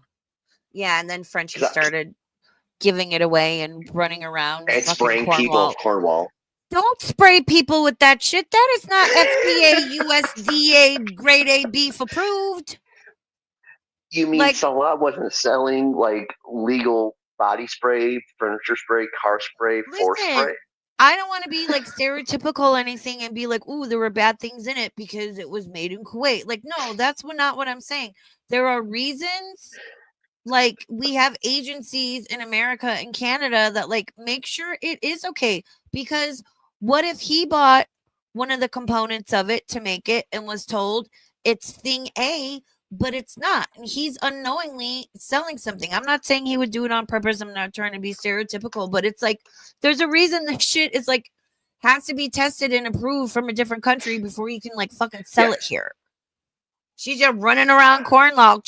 Speaker 1: Yeah, and then Frenchie started giving it away and running around
Speaker 2: and
Speaker 1: fucking
Speaker 2: spraying people of Cornwall.
Speaker 1: Don't spray people with that shit. That is not FDA, USDA, grade A beef approved.
Speaker 2: You mean Salah wasn't selling like legal body spray, furniture spray, car spray, force spray.
Speaker 1: Listen, I don't want to be like stereotypical anything and be like, "Ooh, there were bad things in it because it was made in Kuwait." Like, no, that's not what I'm saying. There are reasons. Like, we have agencies in America and Canada that like make sure it is okay. Because what if he bought one of the components of it to make it and was told it's thing A, but it's not? And he's unknowingly selling something. I'm not saying he would do it on purpose. I'm not trying to be stereotypical, but it's like there's a reason this shit is like has to be tested and approved from a different country before you can like fucking sell it here. She's just running around Cornwall.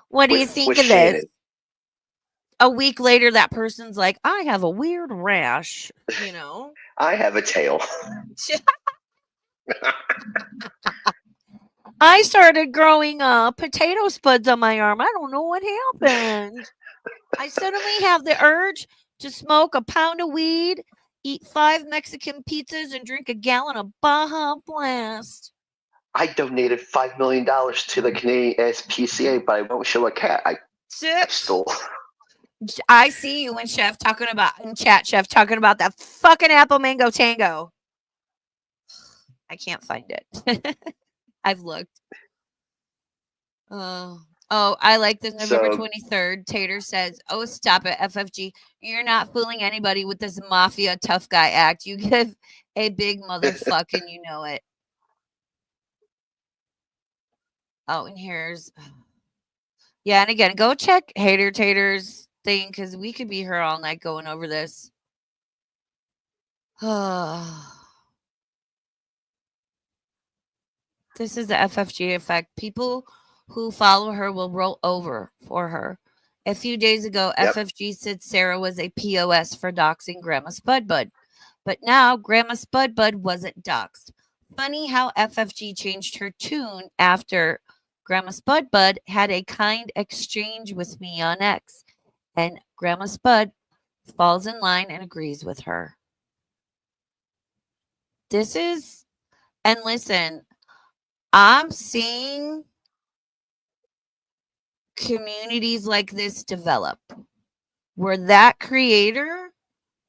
Speaker 1: What do you think of
Speaker 2: Shannon.
Speaker 1: this? A week later, that person's like, I have a weird rash, you know?
Speaker 2: I have a tail.
Speaker 1: I started growing potato spuds on my arm. I don't know what happened. I suddenly have the urge to smoke a pound of weed, eat 5 Mexican pizzas, and drink a gallon of Baja Blast.
Speaker 2: I donated $5 million to the Canadian SPCA, but I won't show a cat. I stole.
Speaker 1: I see you in chat, Chef, talking about that fucking apple mango tango. I can't find it. I've looked. Oh, I like this. November 23rd. Tater says, "Oh, stop it, FFG. You're not fooling anybody with this mafia tough guy act. You give a big motherfucker and you know it." Oh, and here's, yeah, and again, go check Hater Tater's thing because we could be here all night going over this. This is the FFG effect. People who follow her will roll over for her. A few days ago, FFG said Sarah was a POS for doxing Grandma Spudbud. But now Grandma Spudbud wasn't doxed. Funny how FFG changed her tune after Grandma Spudbud had a kind exchange with me on X. And Grandma Spud falls in line and agrees with her. This is, and listen, I'm seeing communities like this develop where that creator,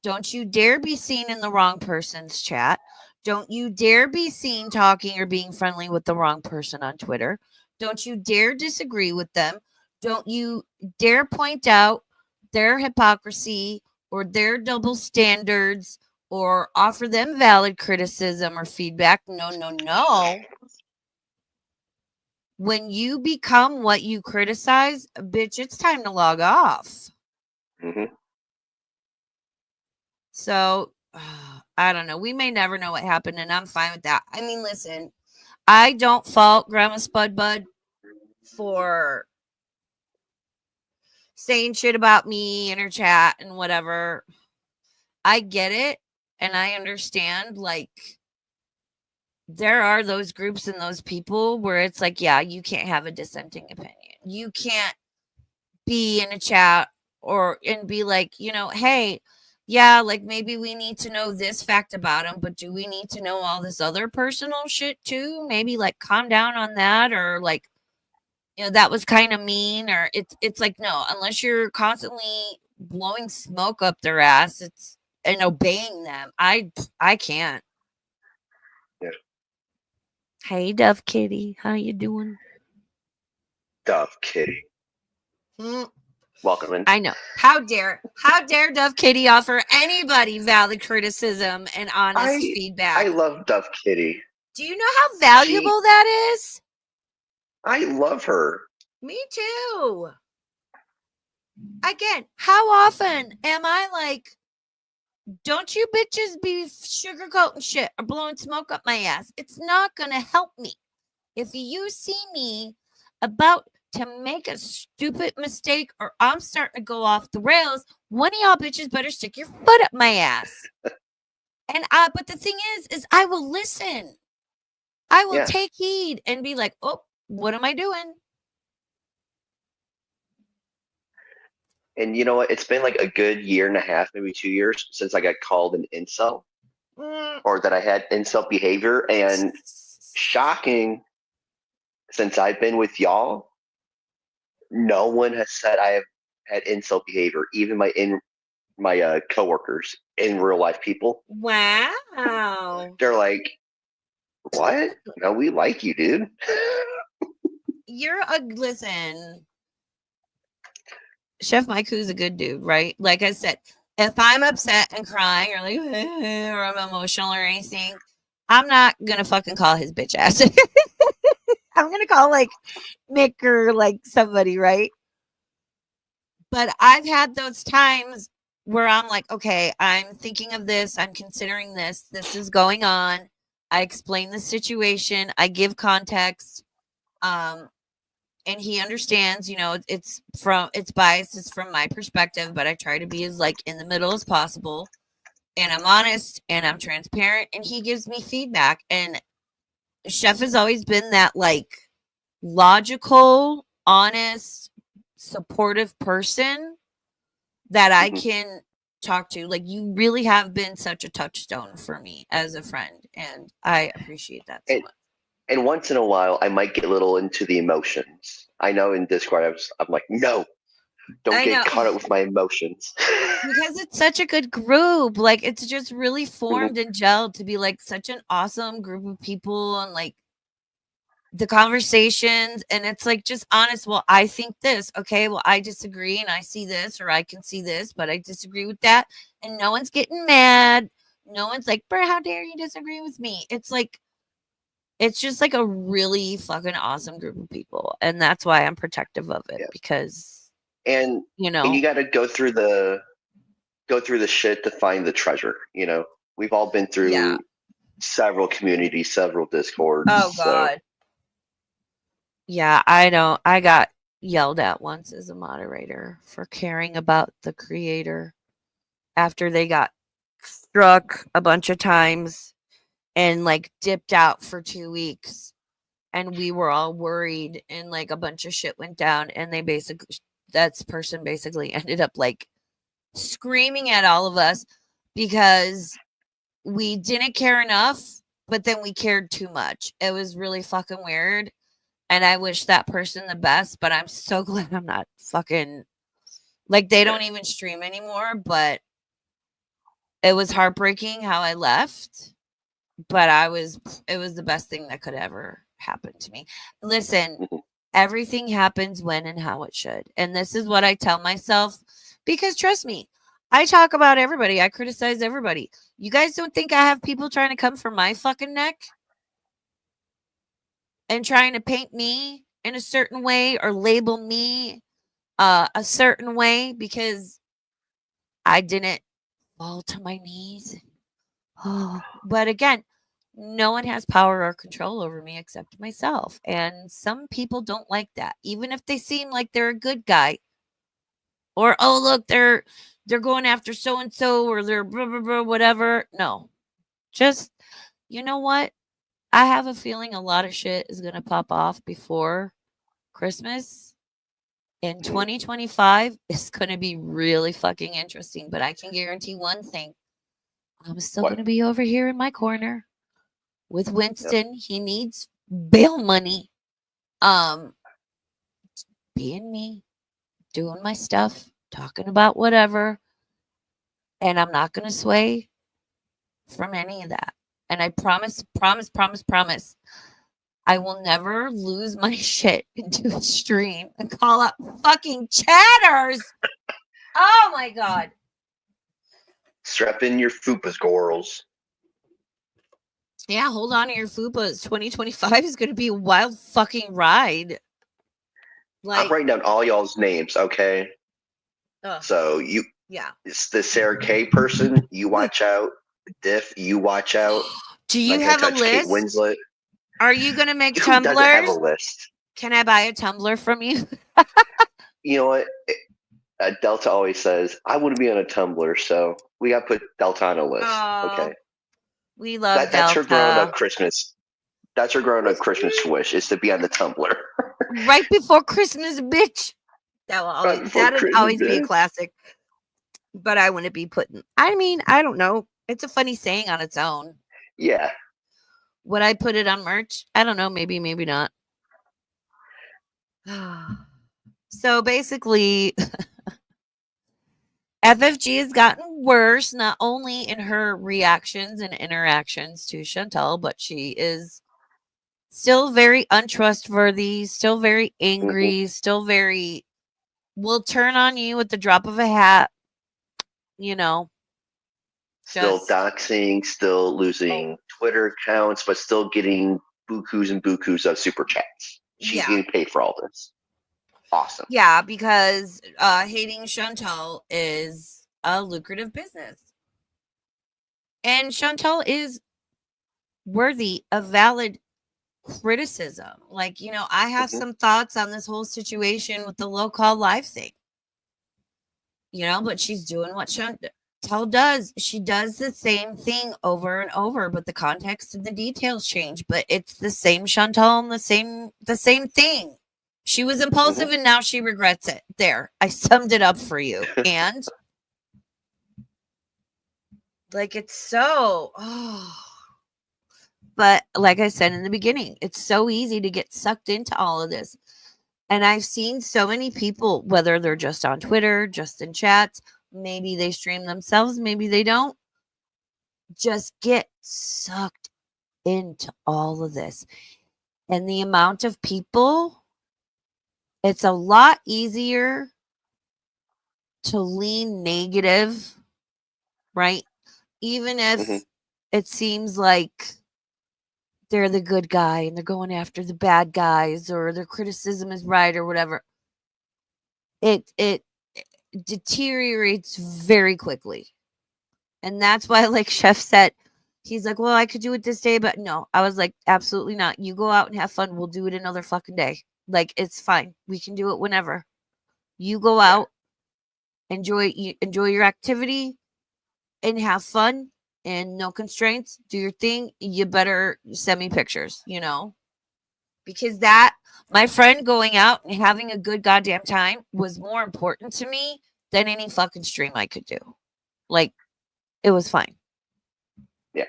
Speaker 1: don't you dare be seen in the wrong person's chat. Don't you dare be seen talking or being friendly with the wrong person on Twitter. Don't you dare disagree with them. Don't you dare point out their hypocrisy or their double standards or offer them valid criticism or feedback. No, no, no. When you become what you criticize, bitch, it's time to log off.
Speaker 2: Mm-hmm.
Speaker 1: So, I don't know. We may never know what happened, and I'm fine with that. I mean, listen, I don't fault Grandma Spudbud for saying shit about me in her chat and whatever. I get it, and I understand, like, there are those groups and those people where it's like, yeah, you can't have a dissenting opinion. You can't be in a chat and be like, you know, hey, yeah, like maybe we need to know this fact about him, but do we need to know all this other personal shit too? Maybe like calm down on that, or like, you know, that was kind of mean, or it's like, no, unless you're constantly blowing smoke up their ass, and obeying them. I can't.
Speaker 2: Yeah.
Speaker 1: Hey, Dove Kitty, how you doing?
Speaker 2: Dove Kitty. Welcome in.
Speaker 1: I know. How dare Dove Kitty offer anybody valid criticism and honest feedback?
Speaker 2: I love Dove Kitty.
Speaker 1: Do you know how valuable that is?
Speaker 2: I love her.
Speaker 1: Me too. Again, how often am I like, don't you bitches be sugarcoating shit or blowing smoke up my ass? It's not going to help me. If you see me about to make a stupid mistake or I'm starting to go off the rails, one of y'all bitches better stick your foot up my ass. And but the thing is I will listen. I will take heed and be like, oh, what am I doing?
Speaker 2: And you know what? It's been like a good year and a half, maybe 2 years since I got called an incel, or that I had incel behavior. And shocking, since I've been with y'all, no one has said I have at insult behavior, even my coworkers in real life people.
Speaker 1: Wow.
Speaker 2: They're like, "What? No, we like you, dude."
Speaker 1: Listen, Chef Maiku is a good dude, right? Like I said, if I'm upset and crying or like, or I'm emotional or anything, I'm not gonna fucking call his bitch ass. I'm gonna call like Mick or like somebody, right? But I've had those times where I'm like, okay, I'm thinking of this, I'm considering this is going on. I explain the situation, I give context, um, and he understands, it's biased, it's from my perspective, but I try to be as like in the middle as possible. And I'm honest and I'm transparent, and he gives me feedback. And Chef has always been that like logical, honest, supportive person that I
Speaker 2: Mhm.
Speaker 1: can talk to. Like, you really have been such a touchstone for me as a friend, and I appreciate that so
Speaker 2: And
Speaker 1: much.
Speaker 2: and once in a while, I might get a little into the emotions. I know in Discord, I'm like, no, don't
Speaker 1: I know.
Speaker 2: get caught up with my emotions.
Speaker 1: Because it's such a good group. Like, it's just really
Speaker 2: Mhm.
Speaker 1: formed and gelled to be like such an awesome group of people, and like the conversations, and it's like just honest. Well, I think this. Okay, well, I disagree and I see this, or I can see this, but I disagree with that. And no one's getting mad. No one's like, "Bro, how dare you disagree with me?" It's just like a really fucking awesome group of people. And that's why I'm protective of it,
Speaker 2: Yeah,
Speaker 1: because,
Speaker 2: and
Speaker 1: you
Speaker 2: and you
Speaker 1: know,
Speaker 2: got to go through the shit to find the treasure. We've all been
Speaker 1: yeah.
Speaker 2: through several communities, several discords.
Speaker 1: Oh
Speaker 2: So
Speaker 1: God. Yeah, I know. I got yelled at once as a moderator for caring about the creator after they got struck a bunch of times and like dipped out for 2 weeks. And we were all worried, and like a bunch of shit went down, and that person basically ended up like screaming at all of us because we didn't care enough, but then we cared too much. It was really fucking weird. And I wish that person the best, but I'm so glad I'm not fucking like, they
Speaker 2: yeah,
Speaker 1: don't even stream anymore. But it was heartbreaking how I left. But it was the best thing that could ever happen to me. Listen,
Speaker 2: mhm,
Speaker 1: everything happens when and how it should. And this is what I tell myself, because trust me, I talk about everybody. I criticize everybody. You guys don't think I have people trying to come for my fucking neck and trying to paint me in a certain way or label me a certain way because I didn't fall to my knees. Oh, but again, no one has power or control over me except myself. And some people don't like that, even if they seem like they're a good guy. Or, oh, look, they're going after so and so, or they're blah, blah, blah, whatever. No. Just, you know what? I have a feeling a lot of shit is going to pop off before Christmas. And
Speaker 2: mhm.
Speaker 1: 2025 is going to be really fucking interesting. But I can guarantee one thing: I'm still going
Speaker 2: What?
Speaker 1: to be over here in my corner with
Speaker 2: Yep.
Speaker 1: Winston. He needs bail money. Um, being me, doing my stuff, talking about whatever, and I'm not going to sway from any of that. And I promise, promise, promise, promise, I will never lose my shit into a stream and call out fucking chatters. Oh my god.
Speaker 2: Strap in your fupas, girls.
Speaker 1: Yeah, hold on to your fupas. 2025 is going to be a wild fucking ride.
Speaker 2: I'm
Speaker 1: Like,
Speaker 2: writing down all y'all's names, okay?
Speaker 1: oh,
Speaker 2: So
Speaker 1: yeah.
Speaker 2: it's the Sarah K person. You watch out. Diff, you watch out.
Speaker 1: Do
Speaker 2: I'm not
Speaker 1: you
Speaker 2: gonna
Speaker 1: have a
Speaker 2: touch Kate
Speaker 1: list?
Speaker 2: Winslet.
Speaker 1: Are you going to make
Speaker 2: Who doesn't have a
Speaker 1: tumblers?
Speaker 2: list?
Speaker 1: Can I buy a tumbler from you?
Speaker 2: You know what? Delta always says, I wouldn't be on a Tumblr, so we got to put Delta on a list.
Speaker 1: Oh,
Speaker 2: Okay.
Speaker 1: we love
Speaker 2: That's her grown up
Speaker 1: Delta.
Speaker 2: Christmas. That's her grown up Christmas wish is to be on the Tumblr.
Speaker 1: Right before Christmas, bitch.
Speaker 2: Right before
Speaker 1: That'd
Speaker 2: Christmas,
Speaker 1: always be a
Speaker 2: bitch.
Speaker 1: classic. But I wouldn't be putting. I mean, I don't know. It's a funny saying on its own.
Speaker 2: Yeah.
Speaker 1: Would I put it on merch? I don't know. Maybe, maybe not. So basically, FFG has gotten worse, not only in her reactions and interactions to Chantel, but she is still very untrustworthy, still very angry, still very will turn on you at the drop of a hat, you know.
Speaker 2: Still
Speaker 1: Just
Speaker 2: doxing, still losing Twitter accounts, but still getting bukus and bukus of super chats. She's
Speaker 1: yeah.
Speaker 2: getting paid for all this. Awesome.
Speaker 1: Yeah, because hating Chantel is a lucrative business. And Chantel is worthy of valid criticism. Like, you know, I have some thoughts on this whole situation with the low call live thing. You know, but she's doing what Chantel does. She does the same thing over and over, but the context and the details change. But it's the same Chantel and the same thing. She was impulsive and now she regrets it. There, I summed it up for you. And like it's so but like I said in the beginning, it's so easy to get sucked into all of this. And I've seen so many people, whether they're just on Twitter, just in chats, maybe they stream themselves, maybe they don't, just get sucked into all of this. And the amount of people, it's a lot easier to lean negative, right? Even if it seems like they're the good guy and they're going after the bad guys or their criticism is right or whatever. It deteriorates very quickly. And that's why, like Chef said, he's like, well, I could do it this day, but no. I was like, absolutely not. You go out and have fun. We'll do it another fucking day. Like, it's fine. We can do it whenever. You go out, enjoy your activity, and have fun, and no constraints. Do your thing. You better send me pictures, you know, because that my friend going out and having a good goddamn time was more important to me than any fucking stream I could do. Like, it was fine.
Speaker 2: Yeah.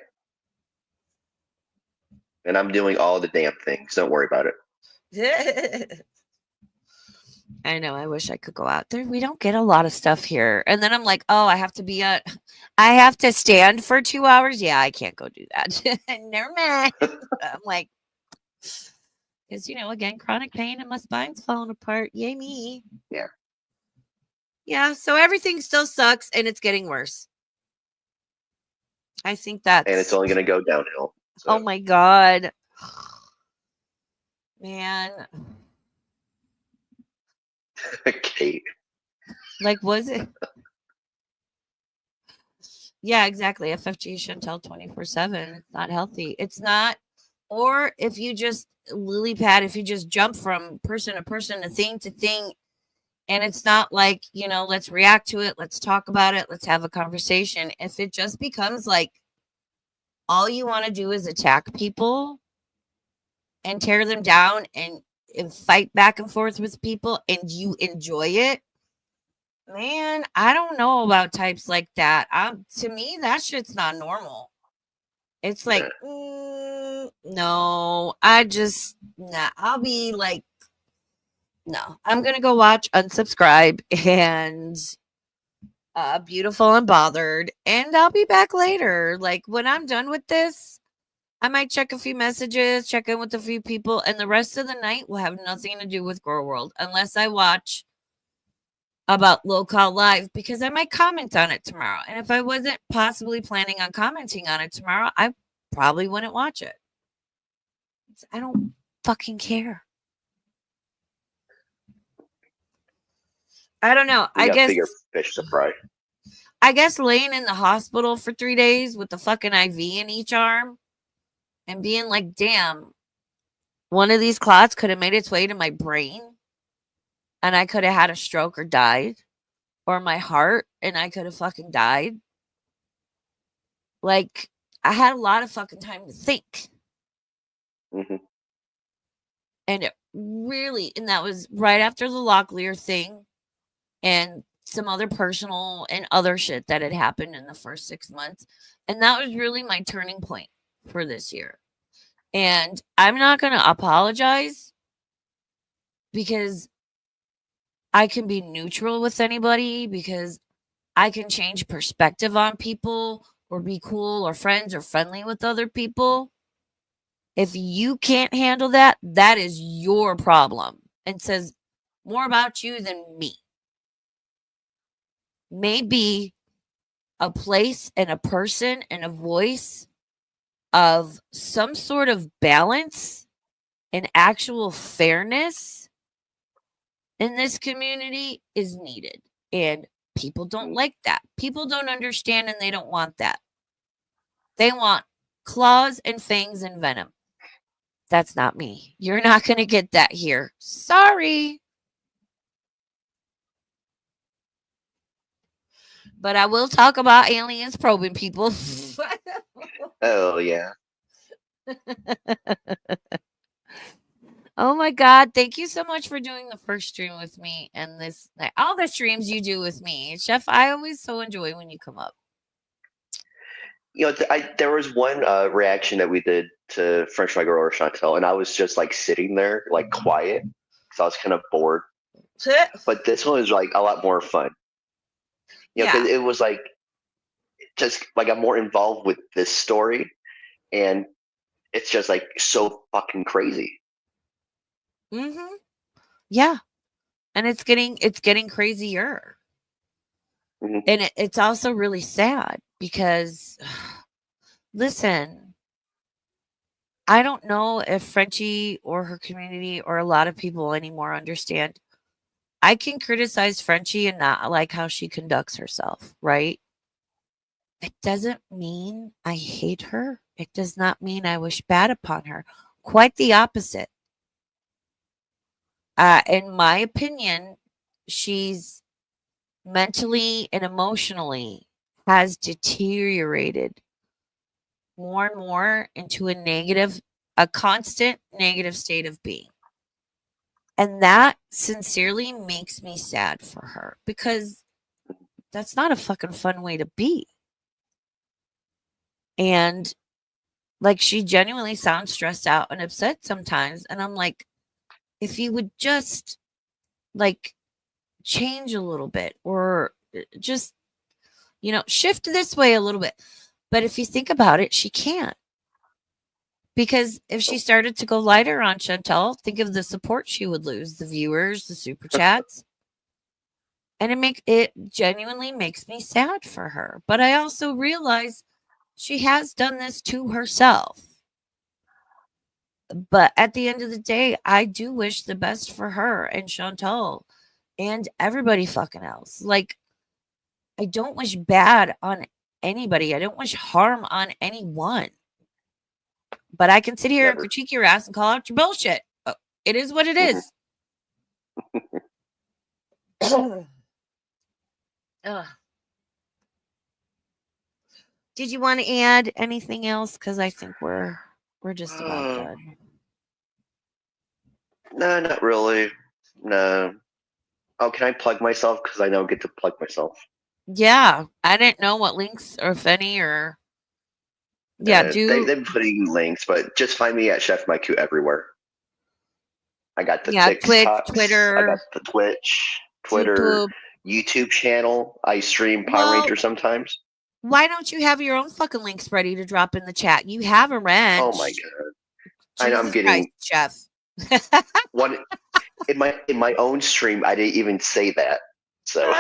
Speaker 2: And I'm doing all the damn things. Don't worry about it.
Speaker 1: I know. I wish I could go out there. We don't get a lot of stuff here. And then I'm like, oh, I have to stand for 2 hours. Yeah, I can't go do that. Never mind. I'm like, because, you know, again, chronic pain and my spine's falling apart. Yay, me.
Speaker 2: Yeah.
Speaker 1: Yeah. So everything still sucks and it's getting worse. I think that's.
Speaker 2: And it's only going to go downhill. So.
Speaker 1: Oh my God. Man.
Speaker 2: Kate.
Speaker 1: Like, was it? Yeah, exactly. FFG Chantel 24/7. It's not healthy. It's not. Or if you just lily pad, if you just jump from person to person, to thing, and it's not like, you know, let's react to it, let's talk about it, let's have a conversation. If it just becomes like all you want to do is attack people and tear them down and fight back and forth with people and you enjoy it, man, I don't know about types like that. To me, that shit's not normal. It's like, no, I'll be like, no, I'm going to go watch Unsubscribe and Beautiful and Bothered, and I'll be back later. Like, when I'm done with this, I might check a few messages, check in with a few people, and the rest of the night will have nothing to do with Girl World unless I watch about Low Call Live, because I might comment on it tomorrow. And if I wasn't possibly planning on commenting on it tomorrow, I probably wouldn't watch it. I don't fucking care. I don't know.
Speaker 2: I guess bigger fish to fry.
Speaker 1: I guess laying in the hospital for 3 days with the fucking IV in each arm and being like, damn, one of these clots could have made its way to my brain and I could have had a stroke or died, or my heart and I could have fucking died. Like, I had a lot of fucking time to think. And it really, and that was right after the Locklear thing and some other personal and other shit that had happened in the first 6 months. And that was really my turning point for this year. And I'm not going to apologize because I can be neutral with anybody, because I can change perspective on people or be cool or friends or friendly with other people. If you can't handle that, that is your problem and says more about you than me. Maybe a place and a person and a voice of some sort of balance and actual fairness in this community is needed. And people don't like that. People don't understand and they don't want that. They want claws and fangs and venom. That's not me. You're not going to get that here. Sorry. But I will talk about aliens probing people.
Speaker 2: Oh yeah.
Speaker 1: Oh my God. Thank you so much for doing the first stream with me and this all the streams you do with me. Chef, I always so enjoy when you come up.
Speaker 2: You know, there was one reaction that we did to French Fry Girl or Chantel, and I was just like sitting there, like quiet, because I was kind of bored. But this one was like a lot more fun. You know, because it was like just like I'm more involved with this story, and it's just like so fucking crazy.
Speaker 1: Mm-hmm. Yeah. And it's getting crazier.
Speaker 2: Mm-hmm.
Speaker 1: And it's also really sad because listen, I don't know if Frenchie or her community or a lot of people anymore understand. I can criticize Frenchie and not like how she conducts herself, right? It doesn't mean I hate her. It does not mean I wish bad upon her. Quite the opposite. In my opinion, she's mentally and emotionally has deteriorated more and more into a constant negative state of being. And that sincerely makes me sad for her because that's not a fucking fun way to be. And like she genuinely sounds stressed out and upset sometimes. And I'm like, if you would just like change a little bit or just, shift this way a little bit. But if you think about it, she can't. Because if she started to go lighter on Chantel, think of the support she would lose, the viewers, the super chats. And it genuinely makes me sad for her. But I also realize she has done this to herself. But at the end of the day, I do wish the best for her and Chantel and everybody fucking else. Like, I don't wish bad on anybody. I don't wish harm on anyone. But I can sit here and critique your ass and call out your bullshit. It is what it is. Did you want to add anything else? Because I think we're just about done.
Speaker 2: No, not really. No. Oh, can I plug myself? Because I don't get to plug myself.
Speaker 1: Yeah, I didn't know what links, or if any, or
Speaker 2: They've been putting links, but just find me at Chefmaiku everywhere. I got the TikToks,
Speaker 1: Twitch, Twitter,
Speaker 2: I got the Twitch, Twitter, YouTube channel. I stream Power Ranger sometimes.
Speaker 1: Why don't you have your own fucking links ready to drop in the chat? You have a wrench.
Speaker 2: Oh my god!
Speaker 1: I know I'm getting Christ, Chef.
Speaker 2: One in my own stream. I didn't even say that. So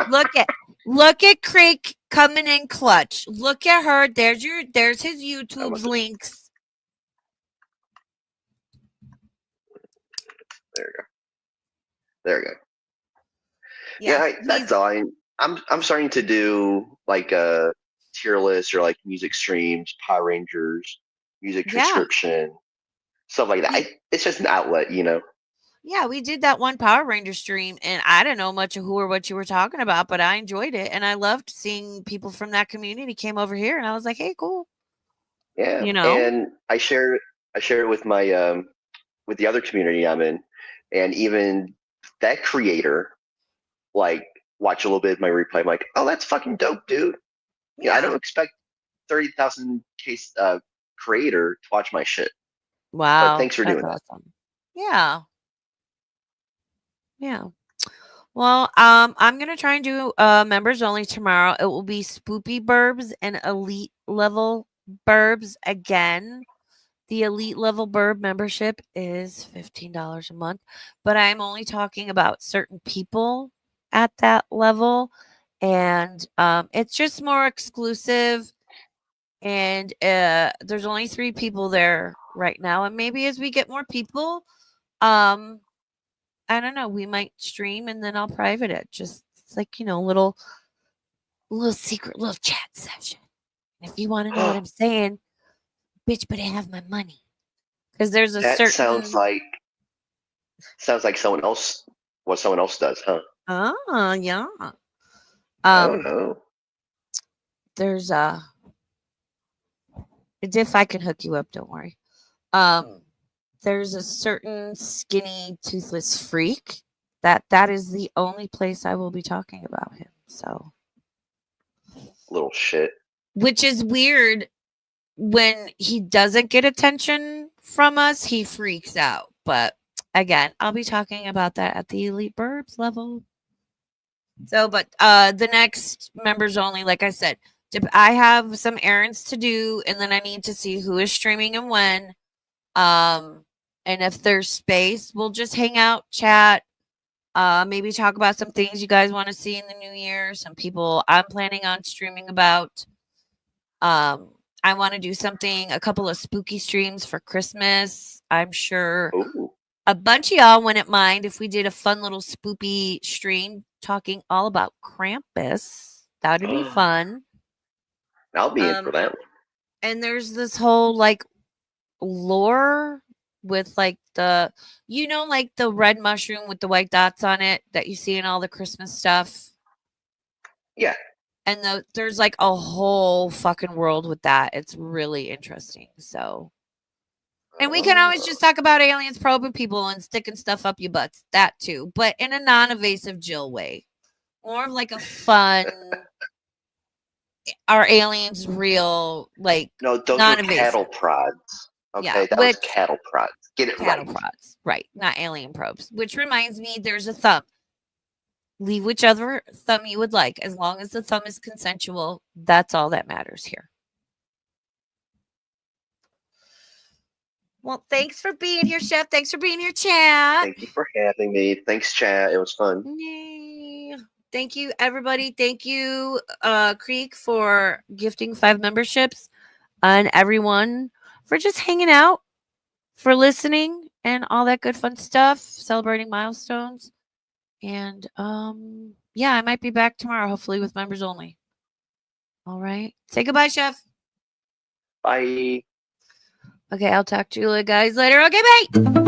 Speaker 1: look at Craig coming in clutch. Look at her. There's his YouTube's links.
Speaker 2: There you go. There you go. Yeah, that's all. I'm starting to do like a tier list or like music streams, Power Rangers, music transcription, stuff like that. It's just an outlet, you know.
Speaker 1: Yeah, we did that one Power Ranger stream, and I didn't know much of who or what you were talking about, but I enjoyed it, and I loved seeing people from that community came over here, and I was like, "Hey, cool."
Speaker 2: Yeah, and I share it with my with the other community I'm in, and even that creator, like, watch a little bit of my replay. I'm like, oh, that's fucking dope, dude. Yeah, I don't expect 30,000 case creator to watch my shit.
Speaker 1: Wow,
Speaker 2: but thanks for doing that.
Speaker 1: Yeah. Yeah. Well, I'm gonna try and do members only tomorrow. It will be spoopy burbs and elite level burbs again. The elite level burb membership is $15 a month, but I'm only talking about certain people at that level, and it's just more exclusive. And there's only 3 people there right now, and maybe as we get more people, um, I don't know, we might stream and then I'll private it. Just it's like, little secret little chat session. If you want to know what I'm saying, bitch, but I have my money. Because there's a
Speaker 2: That
Speaker 1: certain
Speaker 2: sounds like someone else. What someone else does, huh?
Speaker 1: yeah.
Speaker 2: Oh
Speaker 1: Um
Speaker 2: no.
Speaker 1: there's if I can hook you up, don't worry. Um there's a certain skinny toothless freak that is the only place I will be talking about him. So
Speaker 2: Little shit.
Speaker 1: which is weird. When he doesn't get attention from us, he freaks out. But again, I'll be talking about that at the Elite Burbs level. So, but the next members only, like I said, I have some errands to do, and then I need to see who is streaming and when. Um, and if there's space, we'll just hang out, chat, maybe talk about some things you guys want to see in the new year. Some people I'm planning on streaming about. Um, I want to do a couple of spooky streams for Christmas. I'm sure
Speaker 2: Ooh.
Speaker 1: a bunch of y'all wouldn't mind if we did a fun little spoopy stream talking all about Krampus. That would be fun.
Speaker 2: I'll be in for that one.
Speaker 1: And there's this whole like lore with like like the red mushroom with the white dots on it that you see in all the Christmas stuff.
Speaker 2: Yeah.
Speaker 1: And there's like a whole fucking world with that. It's really interesting. So, and we can always just talk about aliens probing people and sticking stuff up your butts. That too, but in a non-evasive Jill way. More of like a fun. Are aliens real? Like
Speaker 2: No, those were
Speaker 1: non-evasive
Speaker 2: cattle prods. Okay,
Speaker 1: Yeah,
Speaker 2: that was cattle prods. Get it
Speaker 1: cattle
Speaker 2: right.
Speaker 1: prods, right? Not alien probes. Which reminds me, there's a thumb. Leave whichever thumb you would like, as long as the thumb is consensual. That's all that matters here. Well, thanks for being here, Chef. Thanks for being here, chat.
Speaker 2: Thank you for having me. Thanks, chat. It was fun.
Speaker 1: Yay. Thank you, everybody. Thank you, Creek, for gifting 5 memberships, and everyone for just hanging out, for listening, and all that good fun stuff, celebrating milestones. And yeah, I might be back tomorrow, hopefully with members only. All right. Say goodbye, Chef.
Speaker 2: Bye.
Speaker 1: Okay, I'll talk to you guys later. Okay, bye.